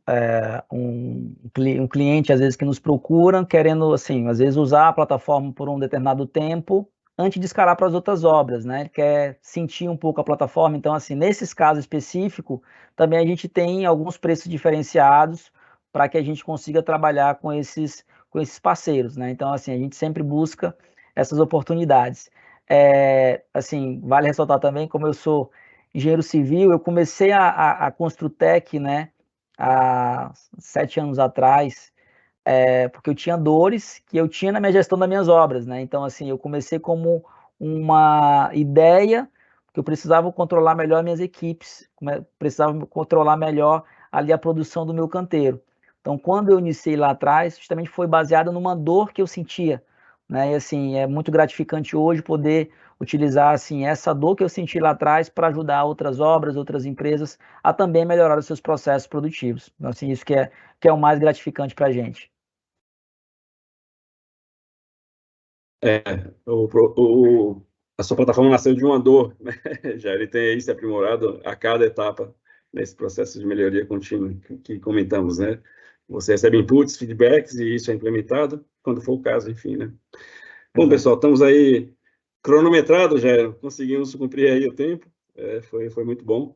um cliente, às vezes, que nos procura, querendo, assim, às vezes, usar a plataforma por um determinado tempo, antes de escalar para as outras obras, né? Ele quer sentir um pouco a plataforma, então, assim, nesses casos específicos, também a gente tem alguns preços diferenciados para que a gente consiga trabalhar com esses parceiros, né? Então, assim, a gente sempre busca essas oportunidades. Assim, vale ressaltar também, como eu sou engenheiro civil, eu comecei a Construtec, né, há 7 anos atrás, porque eu tinha dores que eu tinha na minha gestão das minhas obras, né? Então, assim, eu comecei como uma ideia, que eu precisava controlar melhor minhas equipes, precisava controlar melhor ali a produção do meu canteiro. Então, quando eu iniciei lá atrás, justamente foi baseado numa dor que eu sentia, né? E assim, é muito gratificante hoje poder utilizar assim essa dor que eu senti lá atrás para ajudar outras obras, outras empresas a também melhorar os seus processos produtivos. Então, assim, isso que é o mais gratificante para a gente. A sua plataforma nasceu de uma dor, né? Já ele tem aí se aprimorado a cada etapa nesse processo de melhoria contínua que comentamos, né? Você recebe inputs, feedbacks e isso é implementado quando for o caso, enfim, né? Bom, pessoal, estamos aí cronometrados, já conseguimos cumprir aí o tempo, foi muito bom.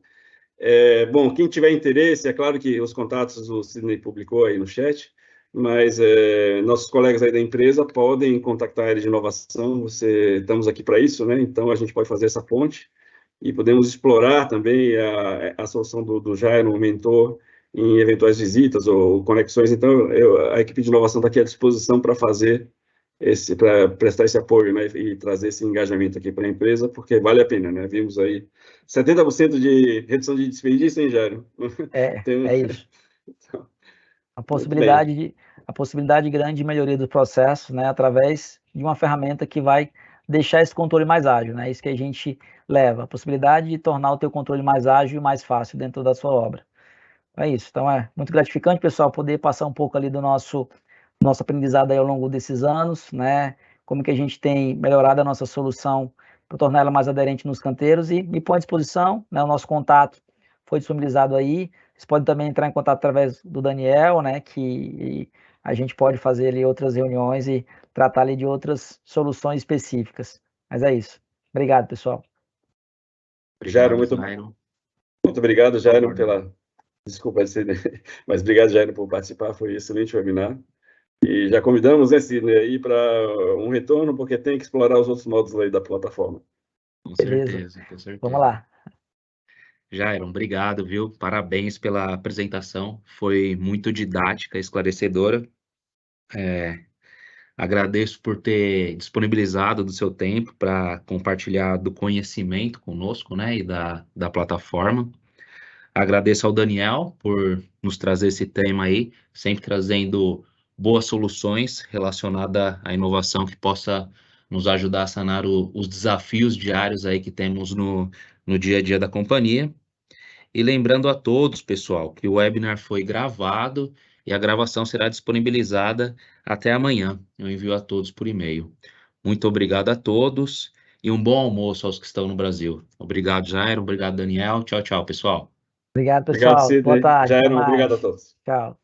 Bom, quem tiver interesse, é claro que os contatos o Sidney publicou aí no chat, mas nossos colegas aí da empresa podem contactar a área de inovação, estamos aqui para isso, né? Então, a gente pode fazer essa ponte e podemos explorar também a solução do Jairo, o mentor, em eventuais visitas ou conexões. Então, a equipe de inovação está aqui à disposição para prestar esse apoio, né, e trazer esse engajamento aqui para a empresa, porque vale a pena, né? Vimos aí 70% de redução de desperdício, hein, Jairo? É isso. Então, A possibilidade grande de melhoria do processo, né, através de uma ferramenta que vai deixar esse controle mais ágil, né? Isso que a gente leva, a possibilidade de tornar o teu controle mais ágil e mais fácil dentro da sua obra. É isso. Então, é muito gratificante, pessoal, poder passar um pouco ali do nosso aprendizado aí ao longo desses anos, né? Como que a gente tem melhorado a nossa solução para tornar ela mais aderente nos canteiros e me põe à disposição, né? O nosso contato foi disponibilizado aí. Vocês podem também entrar em contato através do Daniel, né? Que a gente pode fazer ali outras reuniões e tratar ali de outras soluções específicas. Mas é isso. Obrigado, pessoal. Jairo, muito obrigado, Jairo, Desculpa, mas obrigado, Jairo, por participar. Foi um excelente webinar. E já convidamos, né, Sidney, aí para um retorno, porque tem que explorar os outros modos aí da plataforma. Com certeza, com certeza. Vamos lá. Jairo, obrigado, viu? Parabéns pela apresentação. Foi muito didática, esclarecedora. Agradeço por ter disponibilizado do seu tempo para compartilhar do conhecimento conosco, né, e da plataforma. Agradeço ao Daniel por nos trazer esse tema aí, sempre trazendo boas soluções relacionadas à inovação que possa nos ajudar a sanar os desafios diários aí que temos no dia a dia da companhia. E lembrando a todos, pessoal, que o webinar foi gravado e a gravação será disponibilizada até amanhã. Eu envio a todos por e-mail. Muito obrigado a todos e um bom almoço aos que estão no Brasil. Obrigado, Jairo. Obrigado, Daniel. Tchau, tchau, pessoal. Obrigado, pessoal. Obrigado, Sidney. Boa tarde. Jairo, obrigado a todos. Tchau.